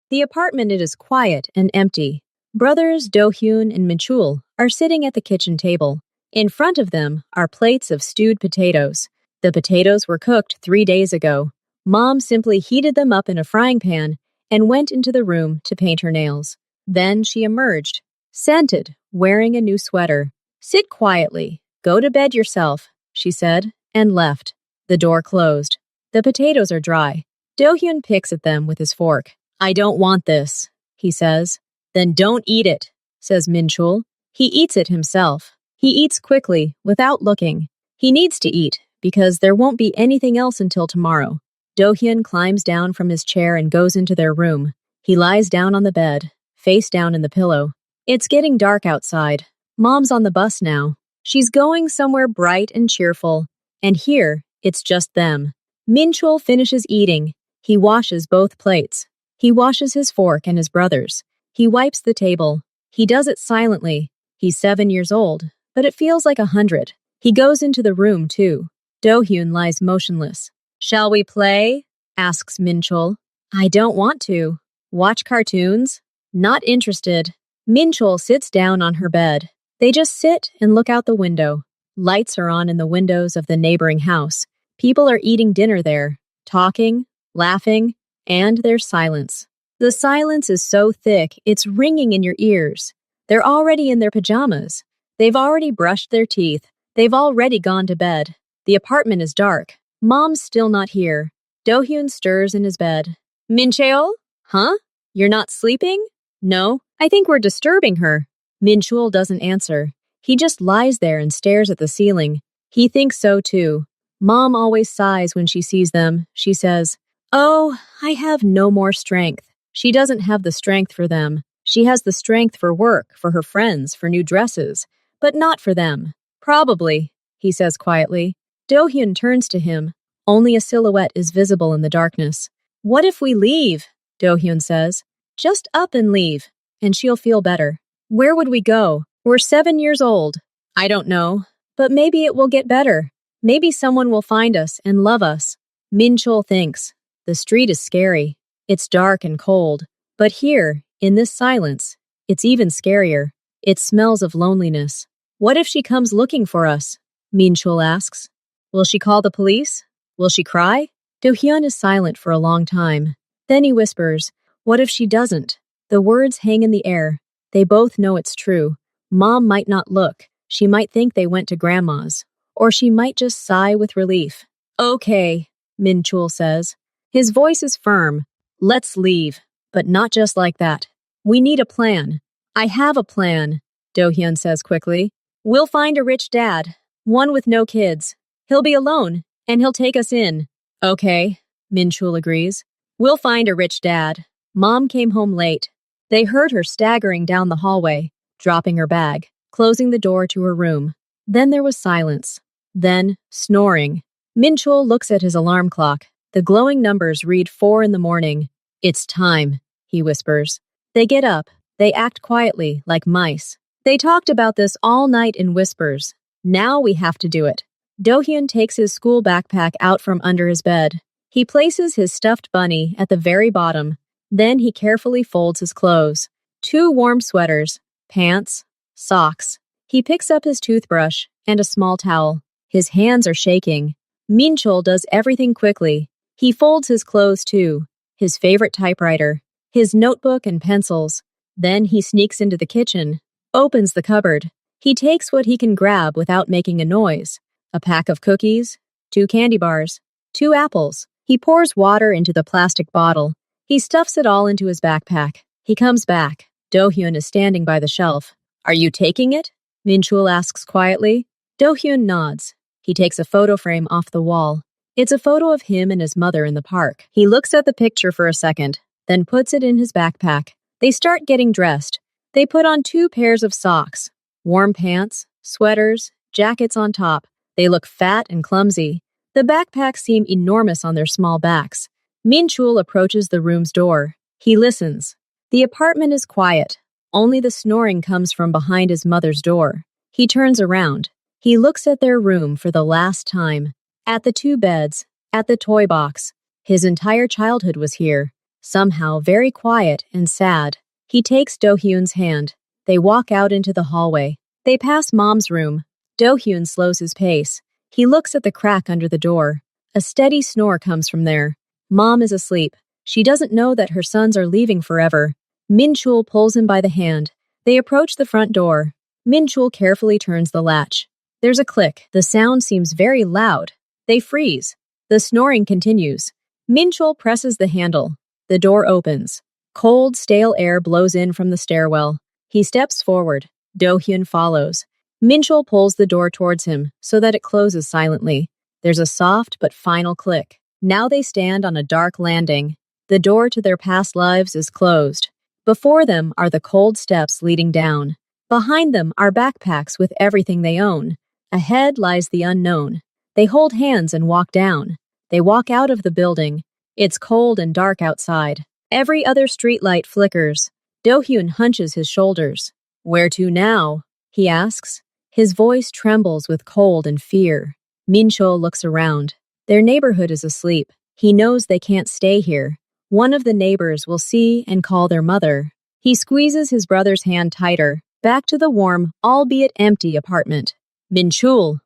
The apartment is quiet and empty. Brothers Do-hyun and Min-chul are sitting at the kitchen table. In front of them are plates of stewed potatoes. The potatoes were cooked 3 days ago. Mom simply heated them up in a frying pan and went into the room to paint her nails. Then she emerged, scented, wearing a new sweater. "Sit quietly. Go to bed yourself," she said, and left. The door closed. The potatoes are dry. Do-hyun picks at them with his fork. "I don't want this," he says. "Then don't eat it," says Min-chul. He eats it himself. He eats quickly, without looking. He needs to eat, because there won't be anything else until tomorrow. Do-hyun climbs down from his chair and goes into their room. He lies down on the bed, face down in the pillow. It's getting dark outside. Mom's on the bus now. She's going somewhere bright and cheerful. And here, it's just them. Min-chul finishes eating. He washes both plates. He washes his fork and his brother's. He wipes the table. He does it silently. He's 7 years old, but it feels like 100. He goes into the room, too. Do-hyun lies motionless. "Shall we play?" asks Min-chul. "I don't want to." "Watch cartoons?" "Not interested." Min-chul sits down on her bed. They just sit and look out the window. Lights are on in the windows of the neighboring house. People are eating dinner there, talking, laughing, and there's silence. The silence is so thick, it's ringing in your ears. They're already in their pajamas. They've already brushed their teeth. They've already gone to bed. The apartment is dark. Mom's still not here. Do-hyun stirs in his bed. "Min-cheol? Huh? You're not sleeping?" "No, I think we're disturbing her." Min-chul doesn't answer. He just lies there and stares at the ceiling. He thinks so too. Mom always sighs when she sees them. She says, "Oh, I have no more strength." She doesn't have the strength for them. She has the strength for work, for her friends, for new dresses, but not for them. "Probably," he says quietly. Do-hyun turns to him. Only a silhouette is visible in the darkness. "What if we leave?" Do-hyun says. "Just up and leave, and she'll feel better." "Where would we go? We're 7 years old." "I don't know, but maybe it will get better. Maybe someone will find us and love us." Min-chul thinks. The street is scary. It's dark and cold. But here, in this silence, it's even scarier. It smells of loneliness. "What if she comes looking for us?" Min-chul asks. "Will she call the police? Will she cry?" Do-hyun is silent for a long time. Then he whispers, "What if she doesn't?" The words hang in the air. They both know it's true. Mom might not look. She might think they went to Grandma's. Or she might just sigh with relief. "Okay," Min-chul says. His voice is firm. "Let's leave. But not just like that. We need a plan." "I have a plan," Do-hyun says quickly. "We'll find a rich dad. One with no kids. He'll be alone, and he'll take us in." "Okay," Min-chul agrees. "We'll find a rich dad." Mom came home late. They heard her staggering down the hallway, dropping her bag, closing the door to her room. Then there was silence. Then, snoring. Min-chul looks at his alarm clock. The glowing numbers read 4 in the morning. "It's time," he whispers. They get up. They act quietly, like mice. They talked about this all night in whispers. Now we have to do it. Do-hyun takes his school backpack out from under his bed. He places his stuffed bunny at the very bottom. Then he carefully folds his clothes. 2 warm sweaters, pants, socks. He picks up his toothbrush and a small towel. His hands are shaking. Min-chul does everything quickly. He folds his clothes too. His favorite typewriter, his notebook and pencils. Then he sneaks into the kitchen, opens the cupboard. He takes what he can grab without making a noise. A pack of cookies, 2 candy bars, 2 apples. He pours water into the plastic bottle. He stuffs it all into his backpack. He comes back. Do-hyun is standing by the shelf. "Are you taking it?" Min-chul asks quietly. Do-hyun nods. He takes a photo frame off the wall. It's a photo of him and his mother in the park. He looks at the picture for a second, then puts it in his backpack. They start getting dressed. They put on 2 pairs of socks, warm pants, sweaters, jackets on top. They look fat and clumsy. The backpacks seem enormous on their small backs. Min-chul approaches the room's door. He listens. The apartment is quiet. Only the snoring comes from behind his mother's door. He turns around. He looks at their room for the last time. At the 2 beds. At the toy box. His entire childhood was here. somehow very quiet and sad. He takes Do-hyun's hand. They walk out into the hallway. They pass Mom's room. Do-hyun slows his pace. He looks at the crack under the door. A steady snore comes from there. Mom is asleep. She doesn't know that her sons are leaving forever. Min-chul pulls him by the hand. They approach the front door. Min-chul carefully turns the latch. There's a click. The sound seems very loud. They freeze. The snoring continues. Min-chul presses the handle. The door opens. Cold, stale air blows in from the stairwell. He steps forward. Do-hyun follows. Min-chul pulls the door towards him so that it closes silently. There's a soft but final click. Now they stand on a dark landing. The door to their past lives is closed. Before them are the cold steps leading down. Behind them are backpacks with everything they own. Ahead lies the unknown. They hold hands and walk down. They walk out of the building. It's cold and dark outside. Every other streetlight flickers. Do-hyun hunches his shoulders. "Where to now?" he asks. His voice trembles with cold and fear. Min-chul looks around. Their neighborhood is asleep. He knows they can't stay here. One of the neighbors will see and call their mother. He squeezes his brother's hand tighter, back to the warm, albeit empty apartment. "Min-chul,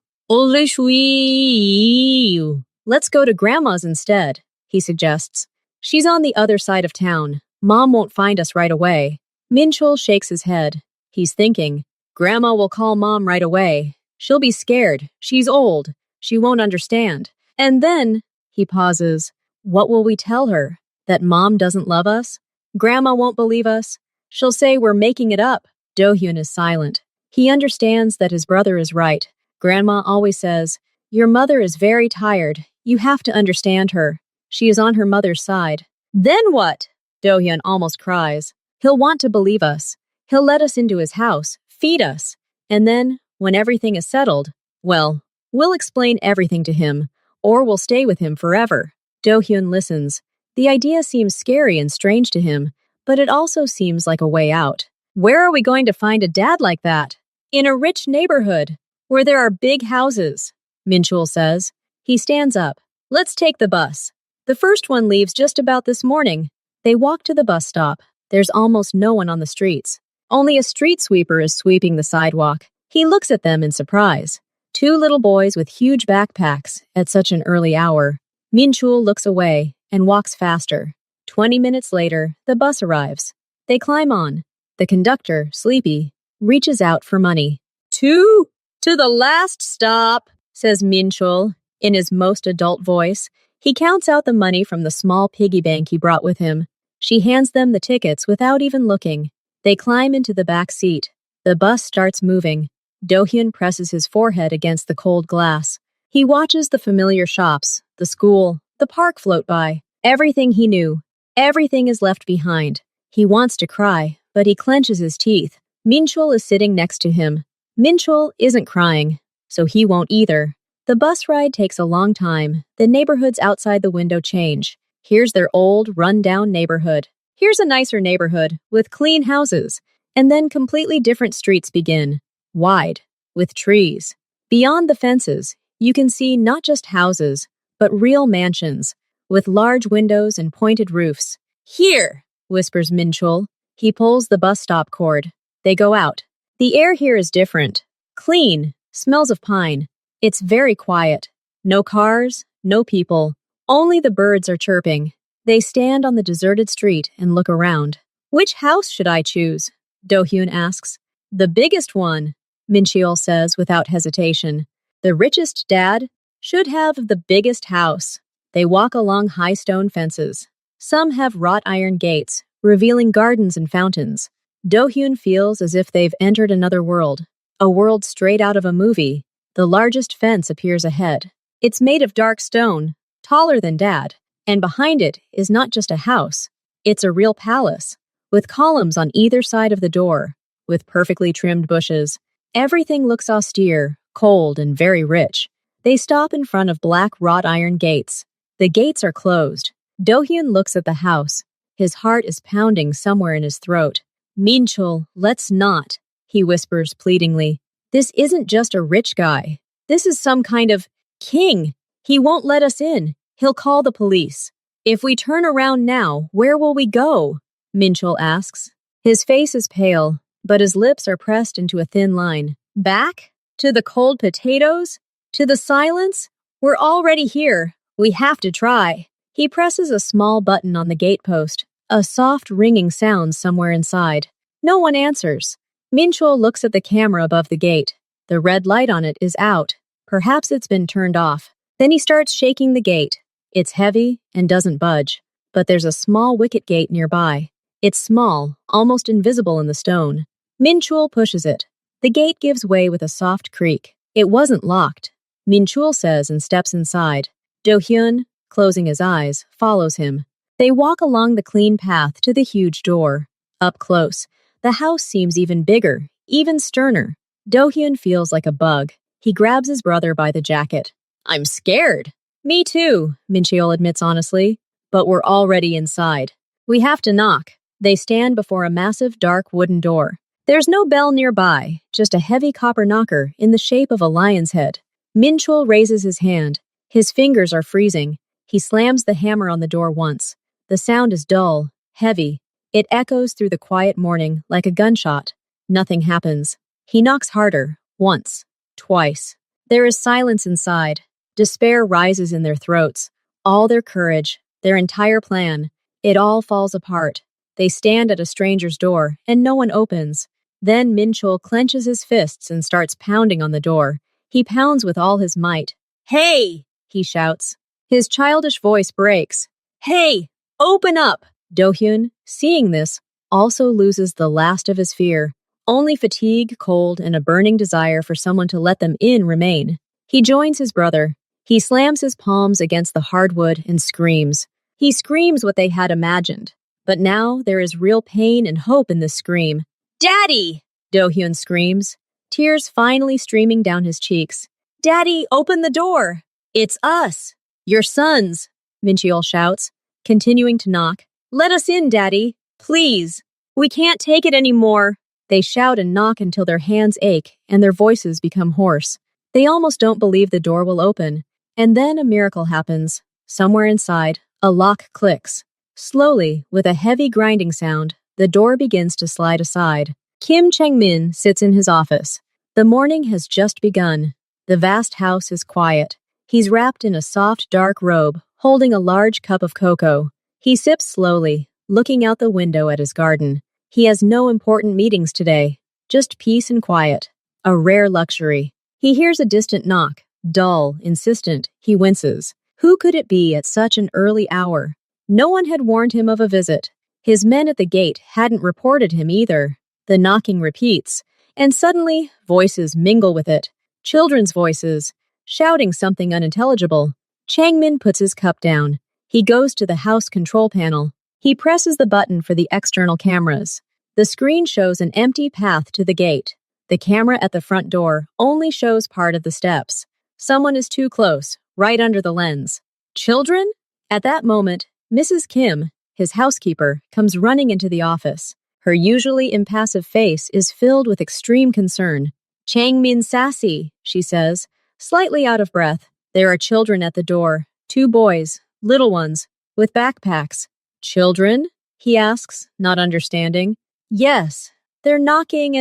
let's go to Grandma's instead," he suggests. "She's on the other side of town. Mom won't find us right away." Min-chul shakes his head. He's thinking, "Grandma will call Mom right away. She'll be scared. She's old. She won't understand. And then," he pauses, "what will we tell her? That Mom doesn't love us? Grandma won't believe us. She'll say we're making it up." Do-hyun is silent. He understands that his brother is right. Grandma always says, "Your mother is very tired. You have to understand her. She is on her mother's side." "Then what?" Do-hyun almost cries. "He'll want to believe us. He'll let us into his house, feed us. And then, when everything is settled, well, we'll explain everything to him, or we'll stay with him forever." Do-hyun listens. The idea seems scary and strange to him, but it also seems like a way out. Where are we going to find a dad like that? In a rich neighborhood, where there are big houses, Min-chul says. He stands up. "Let's take the bus. The first one leaves just about this morning." They walk to the bus stop. There's almost no one on the streets. Only a street sweeper is sweeping the sidewalk. He looks at them in surprise. Two little boys with huge backpacks at such an early hour. Min-chul looks away and walks faster. 20 minutes later, the bus arrives. They climb on. The conductor, sleepy, reaches out for money. To the last stop," says Min-chul in his most adult voice. He counts out the money from the small piggy bank he brought with him. She hands them the tickets without even looking. They climb into the back seat. The bus starts moving. Do-hyun presses his forehead against the cold glass. He watches the familiar shops, the school, the park float by. Everything he knew. Everything is left behind. He wants to cry, but he clenches his teeth. Min-chul is sitting next to him. Min-chul isn't crying, so he won't either. The bus ride takes a long time. The neighborhoods outside the window change. Here's their old, run-down neighborhood. Here's a nicer neighborhood, with clean houses. And then completely different streets begin. Wide, with trees. Beyond the fences, you can see not just houses, but real mansions, with large windows and pointed roofs. "Here," whispers Min-chul. He pulls the bus stop cord. They go out. The air here is different. Clean, smells of pine. It's very quiet. No cars, no people. Only the birds are chirping. They stand on the deserted street and look around. "Which house should I choose?" Do-hyun asks. "The biggest one," Min-chul says without hesitation. "The richest dad should have the biggest house." They walk along high stone fences. Some have wrought iron gates, revealing gardens and fountains. Do-hyun feels as if they've entered another world, a world straight out of a movie. The largest fence appears ahead. It's made of dark stone, taller than Dad, and behind it is not just a house. It's a real palace, with columns on either side of the door, with perfectly trimmed bushes. Everything looks austere, cold, and very rich. They stop in front of black wrought iron gates. The gates are closed. Do-hyun looks at the house. His heart is pounding somewhere in his throat. "Min-chul, let's not," he whispers pleadingly. "This isn't just a rich guy. This is some kind of king. He won't let us in. He'll call the police." If we turn around now, where will we go? Minchul asks. His face is pale, but his lips are pressed into a thin line. Back? To the cold potatoes? To the silence? We're already here. We have to try. He presses a small button on the gatepost. A soft ringing sound somewhere inside. No one answers. Minchul looks at the camera above the gate. The red light on it is out. Perhaps it's been turned off. Then he starts shaking the gate. It's heavy and doesn't budge. But there's a small wicket gate nearby. It's small, almost invisible in the stone. Minchul pushes it. The gate gives way with a soft creak. It wasn't locked. Minchul says and steps inside. Do-hyun, closing his eyes, follows him. They walk along the clean path to the huge door. Up close, the house seems even bigger, even sterner. Do-hyun feels like a bug. He grabs his brother by the jacket. I'm scared. Me too, Minchul admits honestly. But we're already inside. We have to knock. They stand before a massive dark wooden door. There's no bell nearby, just a heavy copper knocker in the shape of a lion's head. Minchul raises his hand. His fingers are freezing. He slams the hammer on the door once. The sound is dull, heavy. It echoes through the quiet morning like a gunshot. Nothing happens. He knocks harder, once, twice. There is silence inside. Despair rises in their throats. All their courage, their entire plan. It all falls apart. They stand at a stranger's door, and no one opens. Then Minchul clenches his fists and starts pounding on the door. He pounds with all his might. Hey! He shouts. His childish voice breaks. Hey! Open up! Do-hyun, seeing this, also loses the last of his fear. Only fatigue, cold, and a burning desire for someone to let them in remain. He joins his brother. He slams his palms against the hardwood and screams. He screams what they had imagined. But now there is real pain and hope in this scream. Daddy! Do-hyun screams, tears finally streaming down his cheeks. Daddy, open the door! It's us! Your sons! Minchul shouts, continuing to knock. Let us in, Daddy! Please! We can't take it anymore! They shout and knock until their hands ache and their voices become hoarse. They almost don't believe the door will open. And then a miracle happens. Somewhere inside, a lock clicks. Slowly, with a heavy grinding sound, the door begins to slide aside. Kim Chang-min sits in his office. The morning has just begun. The vast house is quiet. He's wrapped in a soft, dark robe, holding a large cup of cocoa. He sips slowly, looking out the window at his garden. He has no important meetings today, just peace and quiet. A rare luxury. He hears a distant knock. Dull, insistent, he winces. Who could it be at such an early hour? No one had warned him of a visit. His men at the gate hadn't reported him either. The knocking repeats, and suddenly voices mingle with it. Children's voices, shouting something unintelligible. Chang-min puts his cup down. He goes to the house control panel. He presses the button for the external cameras. The screen shows an empty path to the gate. The camera at the front door only shows part of the steps. Someone is too close, right under the lens. Children? At that moment, Mrs. Kim, his housekeeper, comes running into the office. Her usually impassive face is filled with extreme concern. Chang-min sassy, she says, slightly out of breath. There are children at the door, 2 boys, little ones, with backpacks. Children? He asks, not understanding. Yes, they're knocking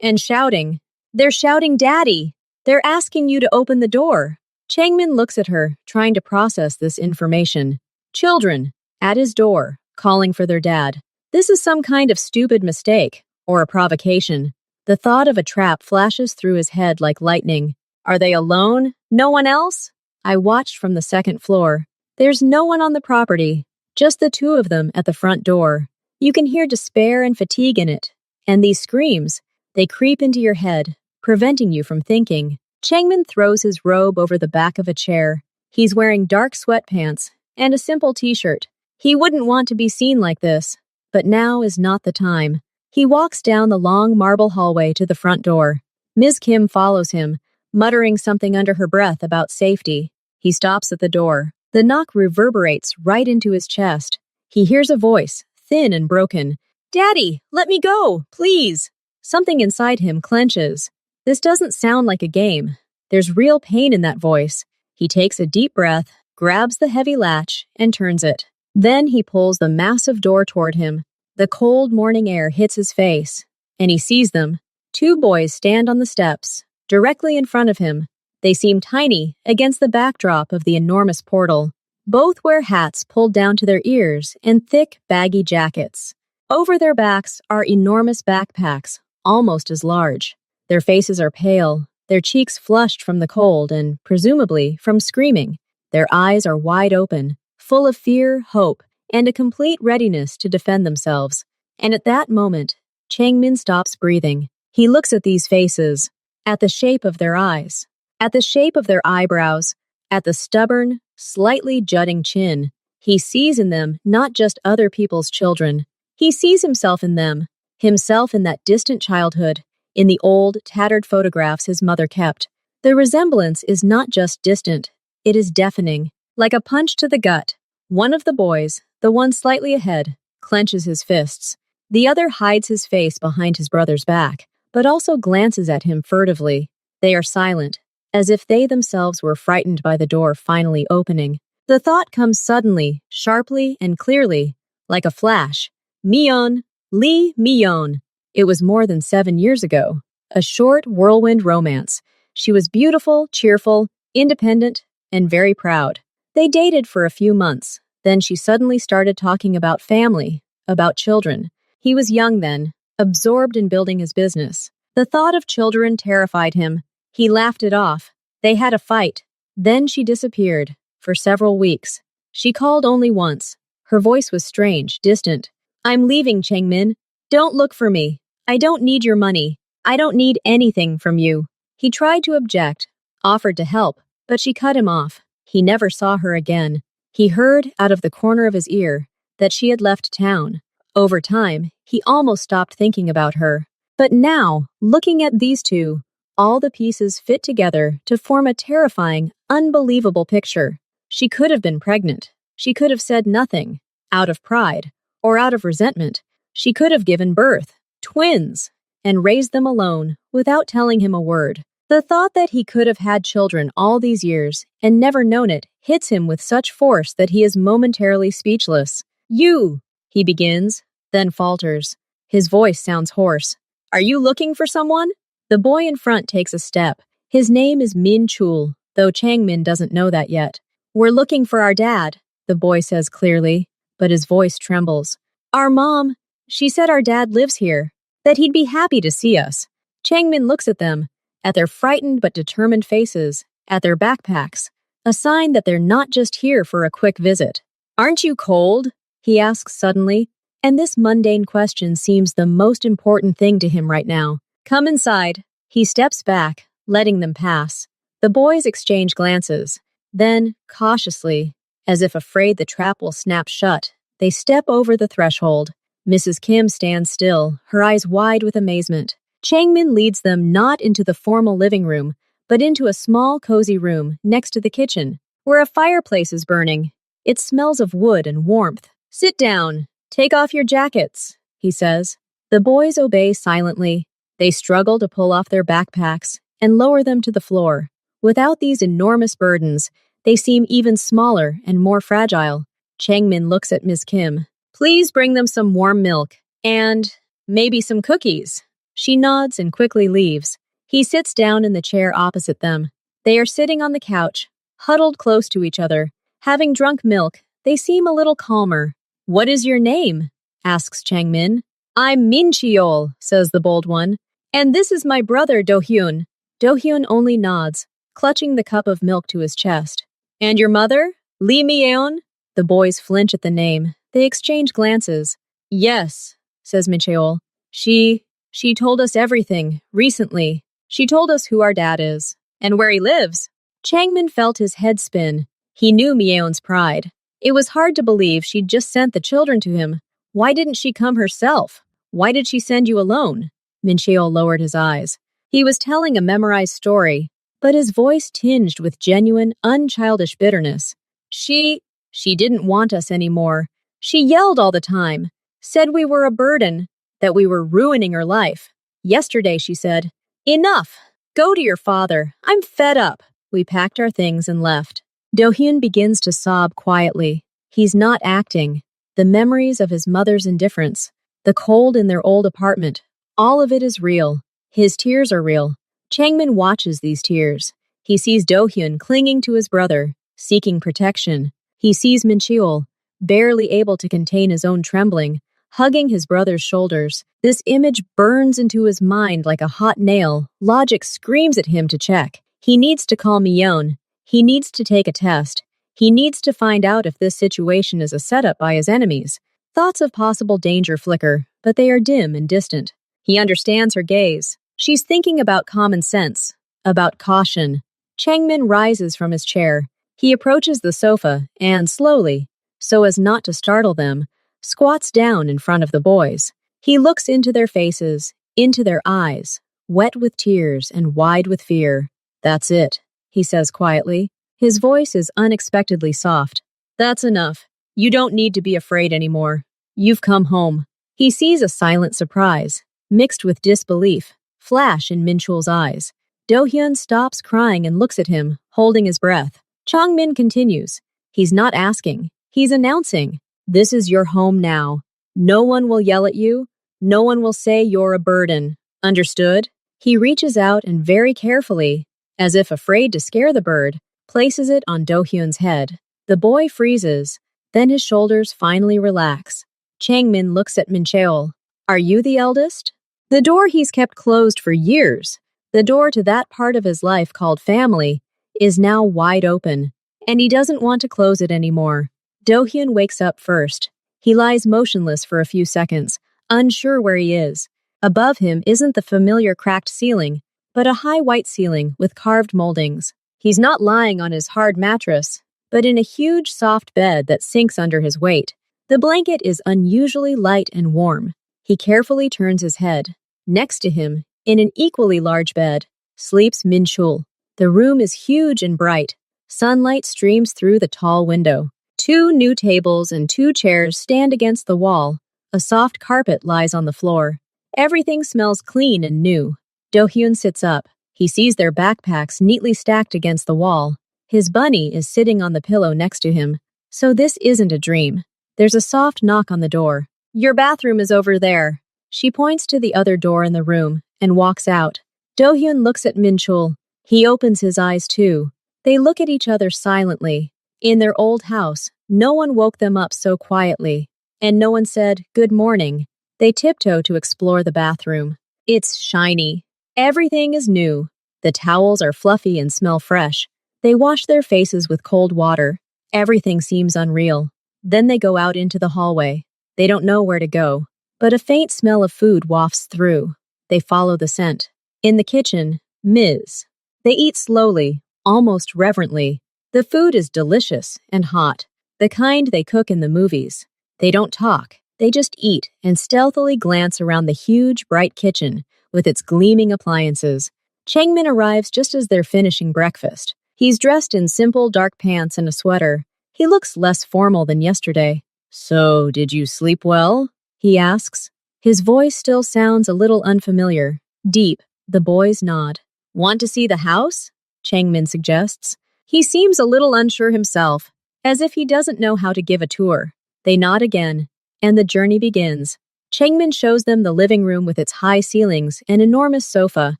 and shouting. They're shouting, Daddy! They're asking you to open the door. Chang-min looks at her, trying to process this information. Children, at his door, calling for their dad. This is some kind of stupid mistake, or a provocation. The thought of a trap flashes through his head like lightning. Are they alone? No one else? I watched from the second floor. There's no one on the property, just the 2 of them at the front door. You can hear despair and fatigue in it. And these screams, they creep into your head, preventing you from thinking. Chang-min throws his robe over the back of a chair. He's wearing dark sweatpants and a simple t-shirt. He wouldn't want to be seen like this, but now is not the time. He walks down the long marble hallway to the front door. Ms. Kim follows him, muttering something under her breath about safety. He stops at the door. The knock reverberates right into his chest. He hears a voice, thin and broken. Daddy, let me go, please. Something inside him clenches. This doesn't sound like a game. There's real pain in that voice. He takes a deep breath, grabs the heavy latch, and turns it. Then he pulls the massive door toward him. The cold morning air hits his face, and he sees them. Two boys stand on the steps, directly in front of him. They seem tiny against the backdrop of the enormous portal. Both wear hats pulled down to their ears and thick, baggy jackets. Over their backs are enormous backpacks, almost as large. Their faces are pale, their cheeks flushed from the cold and, presumably, from screaming. Their eyes are wide open, full of fear, hope, and a complete readiness to defend themselves. And at that moment, Changmin stops breathing. He looks at these faces, at the shape of their eyes, at the shape of their eyebrows, at the stubborn, slightly jutting chin. He sees in them not just other people's children. He sees himself in them, himself in that distant childhood, in the old, tattered photographs his mother kept. The resemblance is not just distant, it is deafening, like a punch to the gut. One of the boys, the one slightly ahead, clenches his fists. The other hides his face behind his brother's back, but also glances at him furtively. They are silent, as if they themselves were frightened by the door finally opening. The thought comes suddenly, sharply, and clearly, like a flash. Mion, Lee Mion. It was more than 7 years ago. A short whirlwind romance. She was beautiful, cheerful, independent, and very proud. They dated for a few months. Then she suddenly started talking about family, about children. He was young then, absorbed in building his business. The thought of children terrified him. He laughed it off. They had a fight. Then she disappeared, for several weeks. She called only once. Her voice was strange, distant. I'm leaving, Changmin. Don't look for me. I don't need your money. I don't need anything from you. He tried to object, offered to help, but she cut him off. He never saw her again. He heard, out of the corner of his ear, that she had left town. Over time, he almost stopped thinking about her. But now, looking at these two, all the pieces fit together to form a terrifying, unbelievable picture. She could have been pregnant. She could have said nothing, out of pride, or out of resentment. She could have given birth, twins, and raised them alone, without telling him a word. The thought that he could have had children all these years and never known it hits him with such force that he is momentarily speechless. You, he begins, then falters. His voice sounds hoarse. Are you looking for someone? The boy in front takes a step. His name is Min Chul, though Changmin doesn't know that yet. We're looking for our dad, the boy says clearly, but his voice trembles. Our mom, she said our dad lives here, that he'd be happy to see us. Changmin looks at them, at their frightened but determined faces, at their backpacks, a sign that they're not just here for a quick visit. Aren't you cold? He asks suddenly, and this mundane question seems the most important thing to him right now. Come inside. He steps back, letting them pass. The boys exchange glances. Then, cautiously, as if afraid the trap will snap shut, they step over the threshold. Mrs. Kim stands still, her eyes wide with amazement. Changmin leads them not into the formal living room, but into a small, cozy room next to the kitchen, where a fireplace is burning. It smells of wood and warmth. Sit down. Take off your jackets, he says. The boys obey silently. They struggle to pull off their backpacks and lower them to the floor. Without these enormous burdens, they seem even smaller and more fragile. Changmin looks at Ms. Kim. Please bring them some warm milk and maybe some cookies. She nods and quickly leaves. He sits down in the chair opposite them. They are sitting on the couch, huddled close to each other. Having drunk milk, they seem a little calmer. What is your name? Asks Changmin. I'm Min Cheol, says the bold one. And this is my brother Do-hyun. Do-hyun only nods, clutching the cup of milk to his chest. And your mother? Lee Mi-eon? The boys flinch at the name. They exchange glances. Yes, says Min Cheol. She told us everything, recently. She told us who our dad is, and where he lives. Changmin felt his head spin. He knew Mi-eon's pride. It was hard to believe she'd just sent the children to him. Why didn't she come herself? Why did she send you alone? Min Cheol lowered his eyes. He was telling a memorized story, but his voice tinged with genuine, unchildish bitterness. She didn't want us anymore. She yelled all the time, said we were a burden, that we were ruining her life. Yesterday she said, Enough! Go to your father. I'm fed up. We packed our things and left. Do-hyun begins to sob quietly. He's not acting. The memories of his mother's indifference, the cold in their old apartment, all of it is real. His tears are real. Changmin watches these tears. He sees Do-hyun clinging to his brother, seeking protection. He sees Min-cheol, barely able to contain his own trembling, hugging his brother's shoulders. This image burns into his mind like a hot nail. Logic screams at him to check. He needs to call Mion. He needs to take a test. He needs to find out if this situation is a setup by his enemies. Thoughts of possible danger flicker, but they are dim and distant. He understands her gaze. She's thinking about common sense, about caution. Changmin rises from his chair. He approaches the sofa and, slowly, so as not to startle them, squats down in front of the boys. He looks into their faces, into their eyes, wet with tears and wide with fear. "That's it," he says quietly. His voice is unexpectedly soft. "That's enough. You don't need to be afraid anymore. You've come home." He sees a silent surprise, mixed with disbelief, flash in Min-cheol's eyes. Do-hyun stops crying and looks at him, holding his breath. Changmin continues. He's not asking. He's announcing. "This is your home now. No one will yell at you. No one will say you're a burden. Understood?" He reaches out and very carefully, as if afraid to scare the bird, places it on Do-hyun's head. The boy freezes, then his shoulders finally relax. Changmin looks at Min-cheol. "Are you the eldest?" The door he's kept closed for years, the door to that part of his life called family, is now wide open, and he doesn't want to close it anymore. Do-hyun wakes up first. He lies motionless for a few seconds, unsure where he is. Above him isn't the familiar cracked ceiling, but a high white ceiling with carved moldings. He's not lying on his hard mattress, but in a huge soft bed that sinks under his weight. The blanket is unusually light and warm. He carefully turns his head. Next to him, in an equally large bed, sleeps Min-cheol. The room is huge and bright. Sunlight streams through the tall window. 2 new tables and 2 chairs stand against the wall. A soft carpet lies on the floor. Everything smells clean and new. Do-hyun sits up. He sees their backpacks neatly stacked against the wall. His bunny is sitting on the pillow next to him. So this isn't a dream. There's a soft knock on the door. "Your bathroom is over there." She points to the other door in the room and walks out. Do-hyun looks at Min-cheol. He opens his eyes too. They look at each other silently. In their old house, no one woke them up so quietly, and no one said, "Good morning." They tiptoe to explore the bathroom. It's shiny. Everything is new. The towels are fluffy and smell fresh. They wash their faces with cold water. Everything seems unreal. Then they go out into the hallway. They don't know where to go, but a faint smell of food wafts through. They follow the scent. In the kitchen, Ms. They eat slowly, almost reverently. The food is delicious and hot, the kind they cook in the movies. They don't talk. They just eat and stealthily glance around the huge, bright kitchen with its gleaming appliances. Changmin arrives just as they're finishing breakfast. He's dressed in simple dark pants and a sweater. He looks less formal than yesterday. "So, did you sleep well?" he asks. His voice still sounds a little unfamiliar. Deep, the boys nod. "Want to see the house?" Changmin suggests. He seems a little unsure himself, as if he doesn't know how to give a tour. They nod again, and the journey begins. Changmin shows them the living room with its high ceilings and enormous sofa.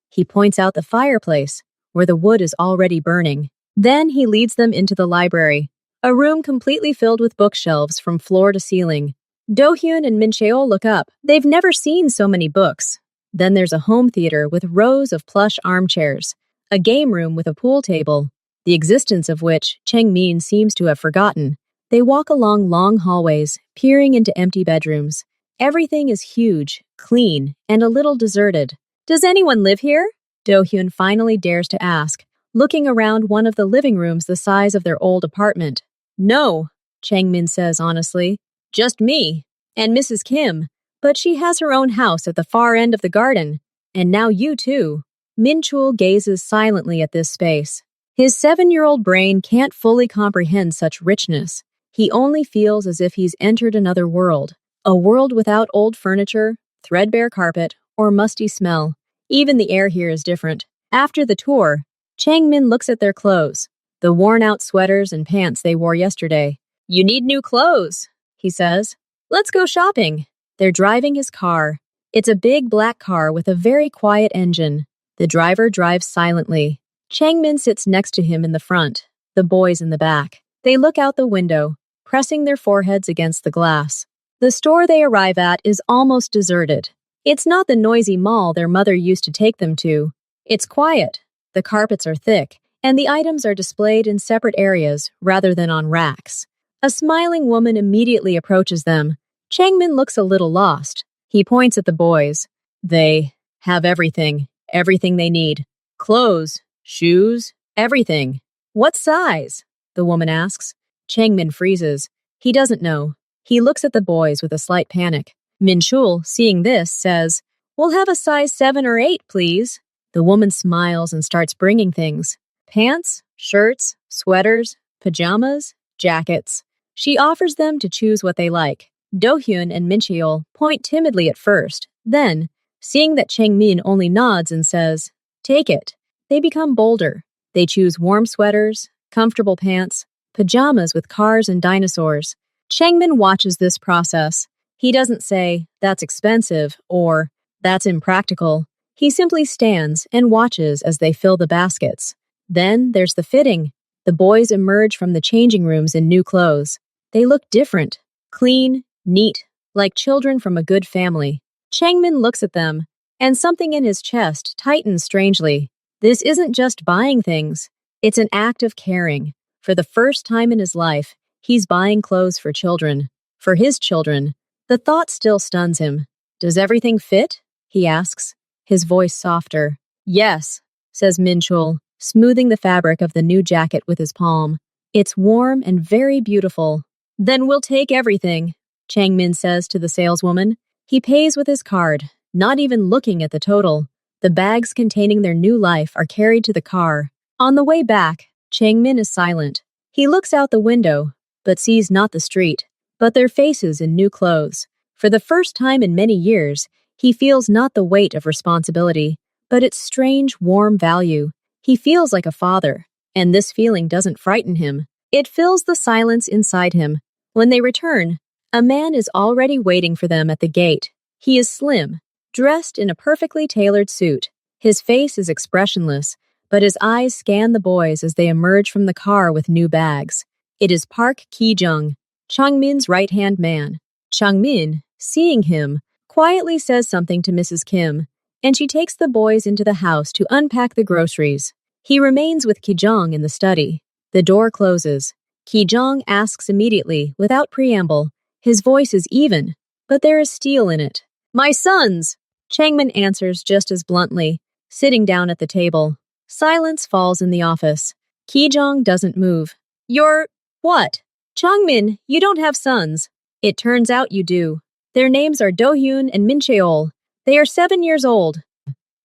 He points out the fireplace, where the wood is already burning. Then he leads them into the library, a room completely filled with bookshelves from floor to ceiling. Do-hyun and Min-cheol look up. They've never seen so many books. Then there's a home theater with rows of plush armchairs, a game room with a pool table, the existence of which Changmin seems to have forgotten. They walk along long hallways, peering into empty bedrooms. Everything is huge, clean, and a little deserted. "Does anyone live here?" Do-hyun finally dares to ask, looking around one of the living rooms the size of their old apartment. "No," Changmin says honestly. "Just me. And Mrs. Kim. But she has her own house at the far end of the garden. And now you too." Min-cheol gazes silently at this space. His 7-year-old brain can't fully comprehend such richness. He only feels as if he's entered another world. A world without old furniture, threadbare carpet, or musty smell. Even the air here is different. After the tour, Changmin looks at their clothes, the worn-out sweaters and pants they wore yesterday. You need new clothes, he says. Let's go shopping. They're driving his car. It's a big black car with a very quiet engine. The driver drives silently. Changmin sits next to him in the front, the boys in the back. They look out the window, pressing their foreheads against the glass. The store they arrive at is almost deserted. It's not the noisy mall their mother used to take them to. It's quiet. The carpets are thick, and the items are displayed in separate areas rather than on racks. A smiling woman immediately approaches them. Changmin looks a little lost. He points at the boys. They have everything they need. Clothes, shoes, everything. What size? The woman asks. Changmin freezes. He doesn't know. He looks at the boys with a slight panic. Minchul, seeing this, says, We'll have a size 7 or 8, please. The woman smiles and starts bringing things. Pants, shirts, sweaters, pajamas, jackets. She offers them to choose what they like. Dohyun and Mincheol point timidly at first. Then, seeing that Changmin only nods and says, Take it, they become bolder. They choose warm sweaters, comfortable pants, pajamas with cars and dinosaurs. Changmin watches this process. He doesn't say, That's expensive, or That's impractical. He simply stands and watches as they fill the baskets. Then there's the fitting. The boys emerge from the changing rooms in new clothes. They look different, clean, neat, like children from a good family. Changmin looks at them, and something in his chest tightens strangely. This isn't just buying things. It's an act of caring. For the first time in his life, he's buying clothes for children. For his children. The thought still stuns him. Does everything fit? He asks, his voice softer. Yes, says Minchul, smoothing the fabric of the new jacket with his palm. It's warm and very beautiful. Then we'll take everything, Changmin says to the saleswoman. He pays with his card, not even looking at the total. The bags containing their new life are carried to the car. On the way back, Changmin is silent. He looks out the window, but sees not the street, but their faces in new clothes. For the first time in many years, he feels not the weight of responsibility, but its strange, warm value. He feels like a father, and this feeling doesn't frighten him. It fills the silence inside him. When they return, a man is already waiting for them at the gate. He is slim, dressed in a perfectly tailored suit. His face is expressionless, but his eyes scan the boys as they emerge from the car with new bags. It is Park Ki-jung, Changmin's right-hand man. Changmin, seeing him, quietly says something to Mrs. Kim, and she takes the boys into the house to unpack the groceries. He remains with Ki-jung in the study. The door closes. Ki-jung asks immediately, without preamble. His voice is even, but there is steel in it. My sons! Changmin answers just as bluntly, sitting down at the table. Silence falls in the office. Ki-jung doesn't move. You're... what? Changmin, you don't have sons. It turns out you do. Their names are Dohyun and Mincheol. They are 7 years old.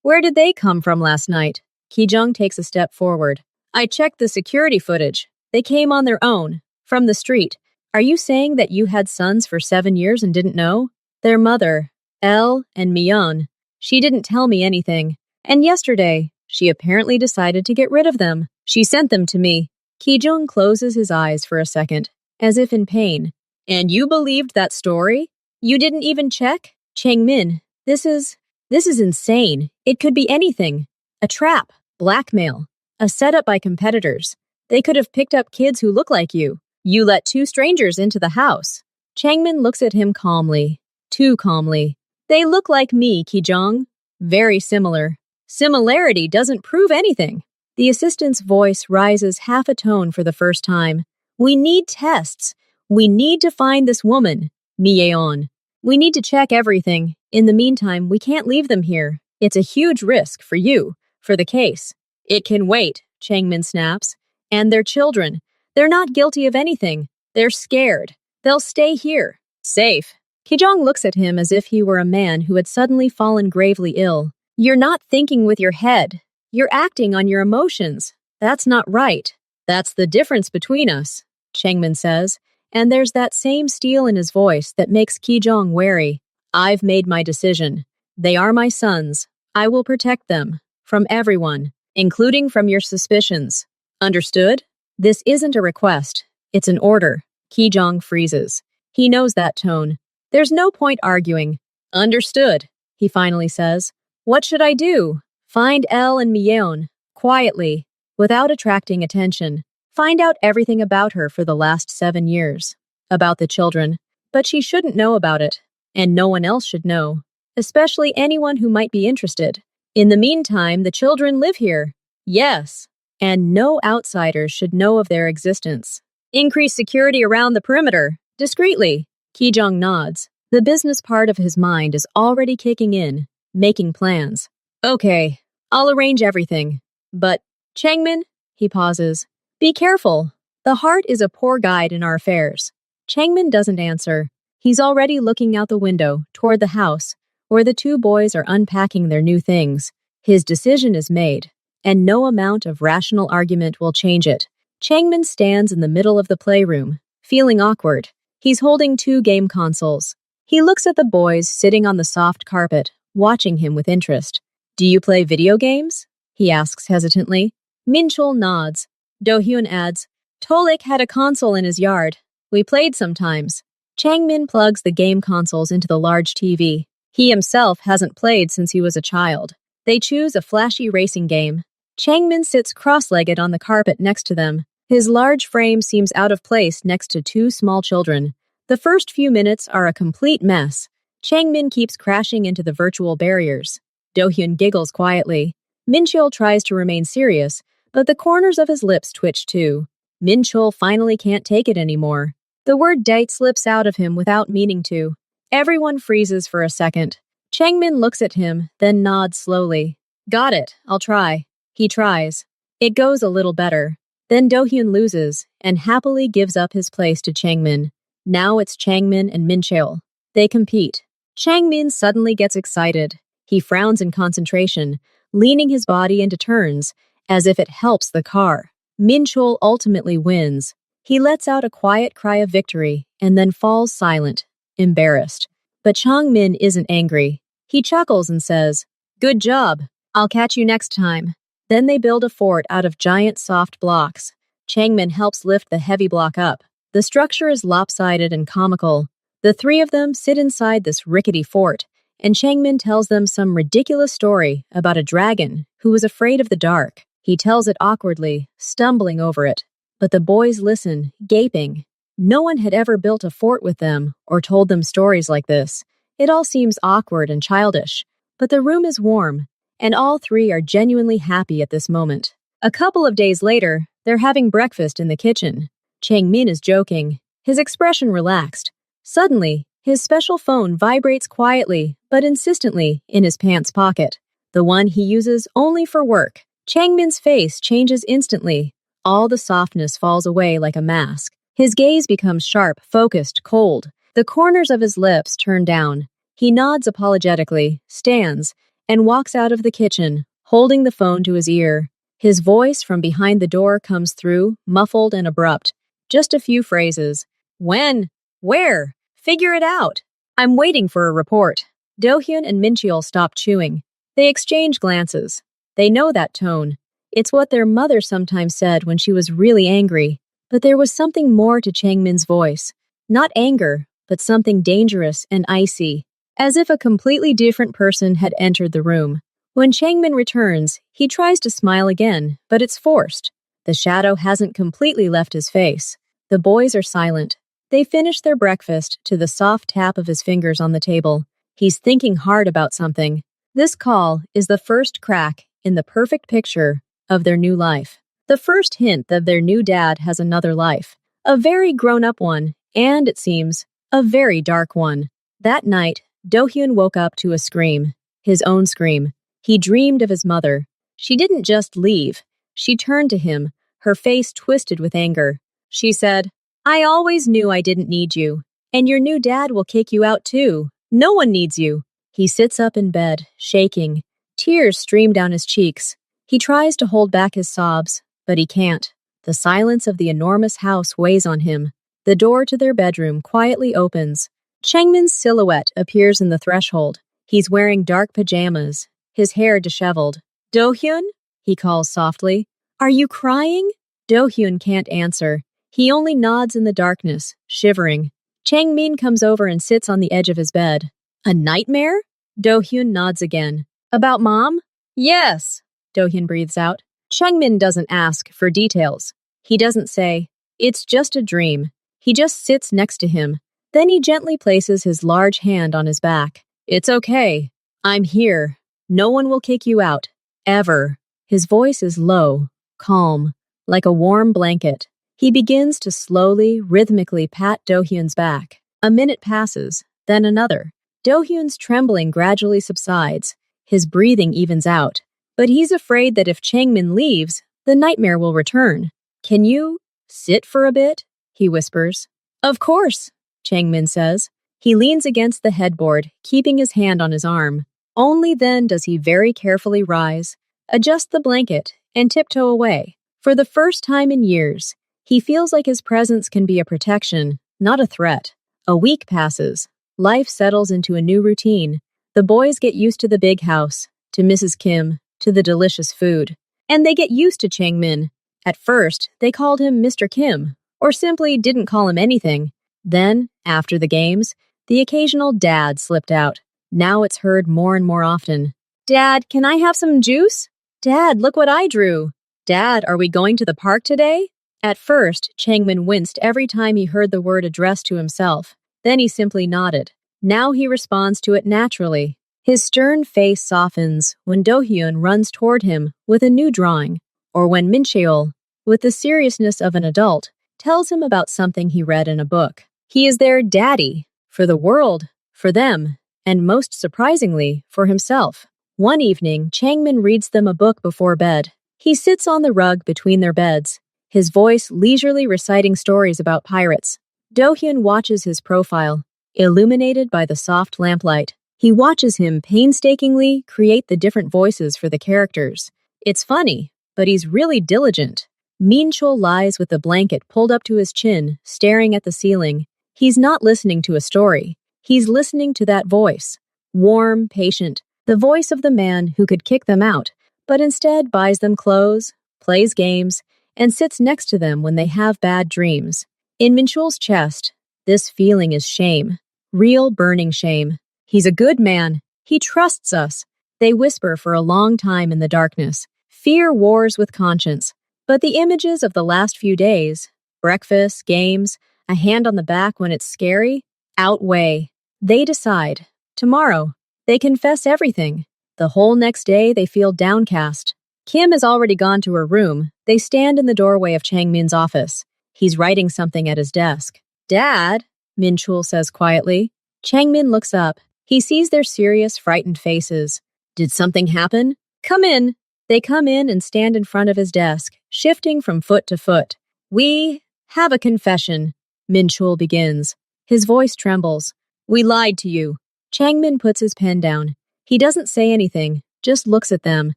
Where did they come from last night? Ki-jung takes a step forward. I checked the security footage. They came on their own, from the street. Are you saying that you had sons for 7 years and didn't know? Their mother, Elle and Myeon. She didn't tell me anything. And yesterday, she apparently decided to get rid of them. She sent them to me. Ki-jung closes his eyes for a second, as if in pain. And you believed that story? You didn't even check? Changmin, this is insane. It could be anything. A trap, blackmail, a setup by competitors. They could have picked up kids who look like you. You let 2 strangers into the house. Changmin looks at him calmly, too calmly. They look like me, Ki-jung. Very similar. Similarity doesn't prove anything. The assistant's voice rises half a tone for the first time. We need tests. We need to find this woman, Myeon. We need to check everything. In the meantime, we can't leave them here. It's a huge risk for you, for the case. It can wait, Changmin snaps. And their children. They're not guilty of anything. They're scared. They'll stay here. Safe. Ki-jung looks at him as if he were a man who had suddenly fallen gravely ill. You're not thinking with your head. You're acting on your emotions. That's not right. That's the difference between us, Changmin says, and there's that same steel in his voice that makes Ki-jung wary. I've made my decision. They are my sons. I will protect them. From everyone, including from your suspicions. Understood? This isn't a request. It's an order. Ki-jong freezes. He knows that tone. There's no point arguing. Understood, he finally says. What should I do? Find Elle and Myeon, quietly, without attracting attention. Find out everything about her for the last 7 years. About the children. But she shouldn't know about it. And no one else should know. Especially anyone who might be interested. In the meantime, the children live here. Yes. And no outsiders should know of their existence. Increase security around the perimeter. Discreetly. Ki-jong nods. The business part of his mind is already kicking in, making plans. Okay, I'll arrange everything. But, Changmin, he pauses. Be careful. The heart is a poor guide in our affairs. Changmin doesn't answer. He's already looking out the window toward the house, where the two boys are unpacking their new things. His decision is made, and no amount of rational argument will change it. Changmin stands in the middle of the playroom, feeling awkward. He's holding 2 game consoles. He looks at the boys sitting on the soft carpet, watching him with interest. Do you play video games? He asks hesitantly. Min-chul nods. Do-hyun adds, Tolik had a console in his yard. We played sometimes. Changmin plugs the game consoles into the large TV. He himself hasn't played since he was a child. They choose a flashy racing game. Changmin sits cross-legged on the carpet next to them. His large frame seems out of place next to 2 small children. The first few minutes are a complete mess. Changmin keeps crashing into the virtual barriers. Do-hyun giggles quietly. Min-chul tries to remain serious, but the corners of his lips twitch too. Min-chul finally can't take it anymore. The word date slips out of him without meaning to. Everyone freezes for a second. Changmin looks at him, then nods slowly. Got it, I'll try. He tries. It goes a little better. Then Do-hyun loses, and happily gives up his place to Changmin. Now it's Changmin and Min-chul. They compete. Changmin suddenly gets excited. He frowns in concentration, leaning his body into turns, as if it helps the car. Min-chul ultimately wins. He lets out a quiet cry of victory, and then falls silent, embarrassed. But Changmin isn't angry. He chuckles and says, Good job. I'll catch you next time. Then they build a fort out of giant soft blocks. Changmin helps lift the heavy block up. The structure is lopsided and comical. The 3 of them sit inside this rickety fort, and Changmin tells them some ridiculous story about a dragon who was afraid of the dark. He tells it awkwardly, stumbling over it. But the boys listen, gaping. No one had ever built a fort with them or told them stories like this. It all seems awkward and childish. But the room is warm, and all 3 are genuinely happy at this moment. A couple of days later, they're having breakfast in the kitchen. Changmin is joking, his expression relaxed. Suddenly, his special phone vibrates quietly but insistently in his pants pocket, the one he uses only for work. Changmin's face changes instantly. All the softness falls away like a mask. His gaze becomes sharp, focused, cold. The corners of his lips turn down. He nods apologetically, stands, and walks out of the kitchen, holding the phone to his ear. His voice from behind the door comes through, muffled and abrupt. Just a few phrases. When? Where? Figure it out. I'm waiting for a report. Do-hyun and Min-chul stop chewing. They exchange glances. They know that tone. It's what their mother sometimes said when she was really angry. But there was something more to Changmin's voice. Not anger, but something dangerous and icy. As if a completely different person had entered the room. When Changmin returns, he tries to smile again, but it's forced. The shadow hasn't completely left his face. The boys are silent. They finish their breakfast to the soft tap of his fingers on the table. He's thinking hard about something. This call is the first crack in the perfect picture of their new life. The first hint that their new dad has another life. A very grown-up one, and, it seems, a very dark one. That night, Do-hyun woke up to a scream. His own scream. He dreamed of his mother. She didn't just leave. She turned to him, her face twisted with anger. She said, I always knew I didn't need you. And your new dad will kick you out too. No one needs you. He sits up in bed, shaking. Tears stream down his cheeks. He tries to hold back his sobs, but he can't. The silence of the enormous house weighs on him. The door to their bedroom quietly opens. Changmin's silhouette appears in the threshold. He's wearing dark pajamas, his hair disheveled. Do-hyun? He calls softly. Are you crying? Do-hyun can't answer. He only nods in the darkness, shivering. Changmin comes over and sits on the edge of his bed. A nightmare? Do-hyun nods again. About mom? Yes, Do-hyun breathes out. Changmin doesn't ask for details. He doesn't say, "It's just a dream." He just sits next to him. Then he gently places his large hand on his back. "It's okay. I'm here. No one will kick you out. Ever." His voice is low, calm, like a warm blanket. He begins to slowly, rhythmically pat Do-hyun's back. A minute passes, then another. Do-hyun's trembling gradually subsides. His breathing evens out. But he's afraid that if Changmin leaves, the nightmare will return. "Can you sit for a bit?" he whispers. "Of course," Changmin says. He leans against the headboard, keeping his hand on his arm. Only then does he very carefully rise, adjust the blanket, and tiptoe away. For the first time in years, he feels like his presence can be a protection, not a threat. A week passes. Life settles into a new routine. The boys get used to the big house, to Mrs. Kim, to the delicious food. And they get used to Changmin. At first, they called him Mr. Kim, or simply didn't call him anything. Then, after the games, the occasional dad slipped out. Now it's heard more and more often. "Dad, can I have some juice? Dad, look what I drew. Dad, are we going to the park today?" At first, Changmin winced every time he heard the word addressed to himself. Then he simply nodded. Now he responds to it naturally. His stern face softens when Do-hyun runs toward him with a new drawing, or when Min-cheol, with the seriousness of an adult, tells him about something he read in a book. He is their daddy, for the world, for them, and most surprisingly, for himself. One evening, Changmin reads them a book before bed. He sits on the rug between their beds, his voice leisurely reciting stories about pirates. Do-hyun watches his profile, illuminated by the soft lamplight. He watches him painstakingly create the different voices for the characters. It's funny, but he's really diligent. Min-cheol lies with the blanket pulled up to his chin, staring at the ceiling. He's not listening to a story. He's listening to that voice. Warm, patient, the voice of the man who could kick them out, but instead buys them clothes, plays games, and sits next to them when they have bad dreams. In Min-cheol's chest, this feeling is shame. Real burning shame. "He's a good man. He trusts us." They whisper for a long time in the darkness. Fear wars with conscience. But the images of the last few days, breakfast, games, a hand on the back when it's scary, outweigh. They decide. Tomorrow, they confess everything. The whole next day, they feel downcast. Kim has already gone to her room. They stand in the doorway of Changmin's office. He's writing something at his desk. "Dad," Min-cheol says quietly. Changmin looks up. He sees their serious, frightened faces. "Did something happen? Come in." They come in and stand in front of his desk, shifting from foot to foot. "We have a confession," Min-cheol begins. His voice trembles. "We lied to you." Changmin puts his pen down. He doesn't say anything, just looks at them.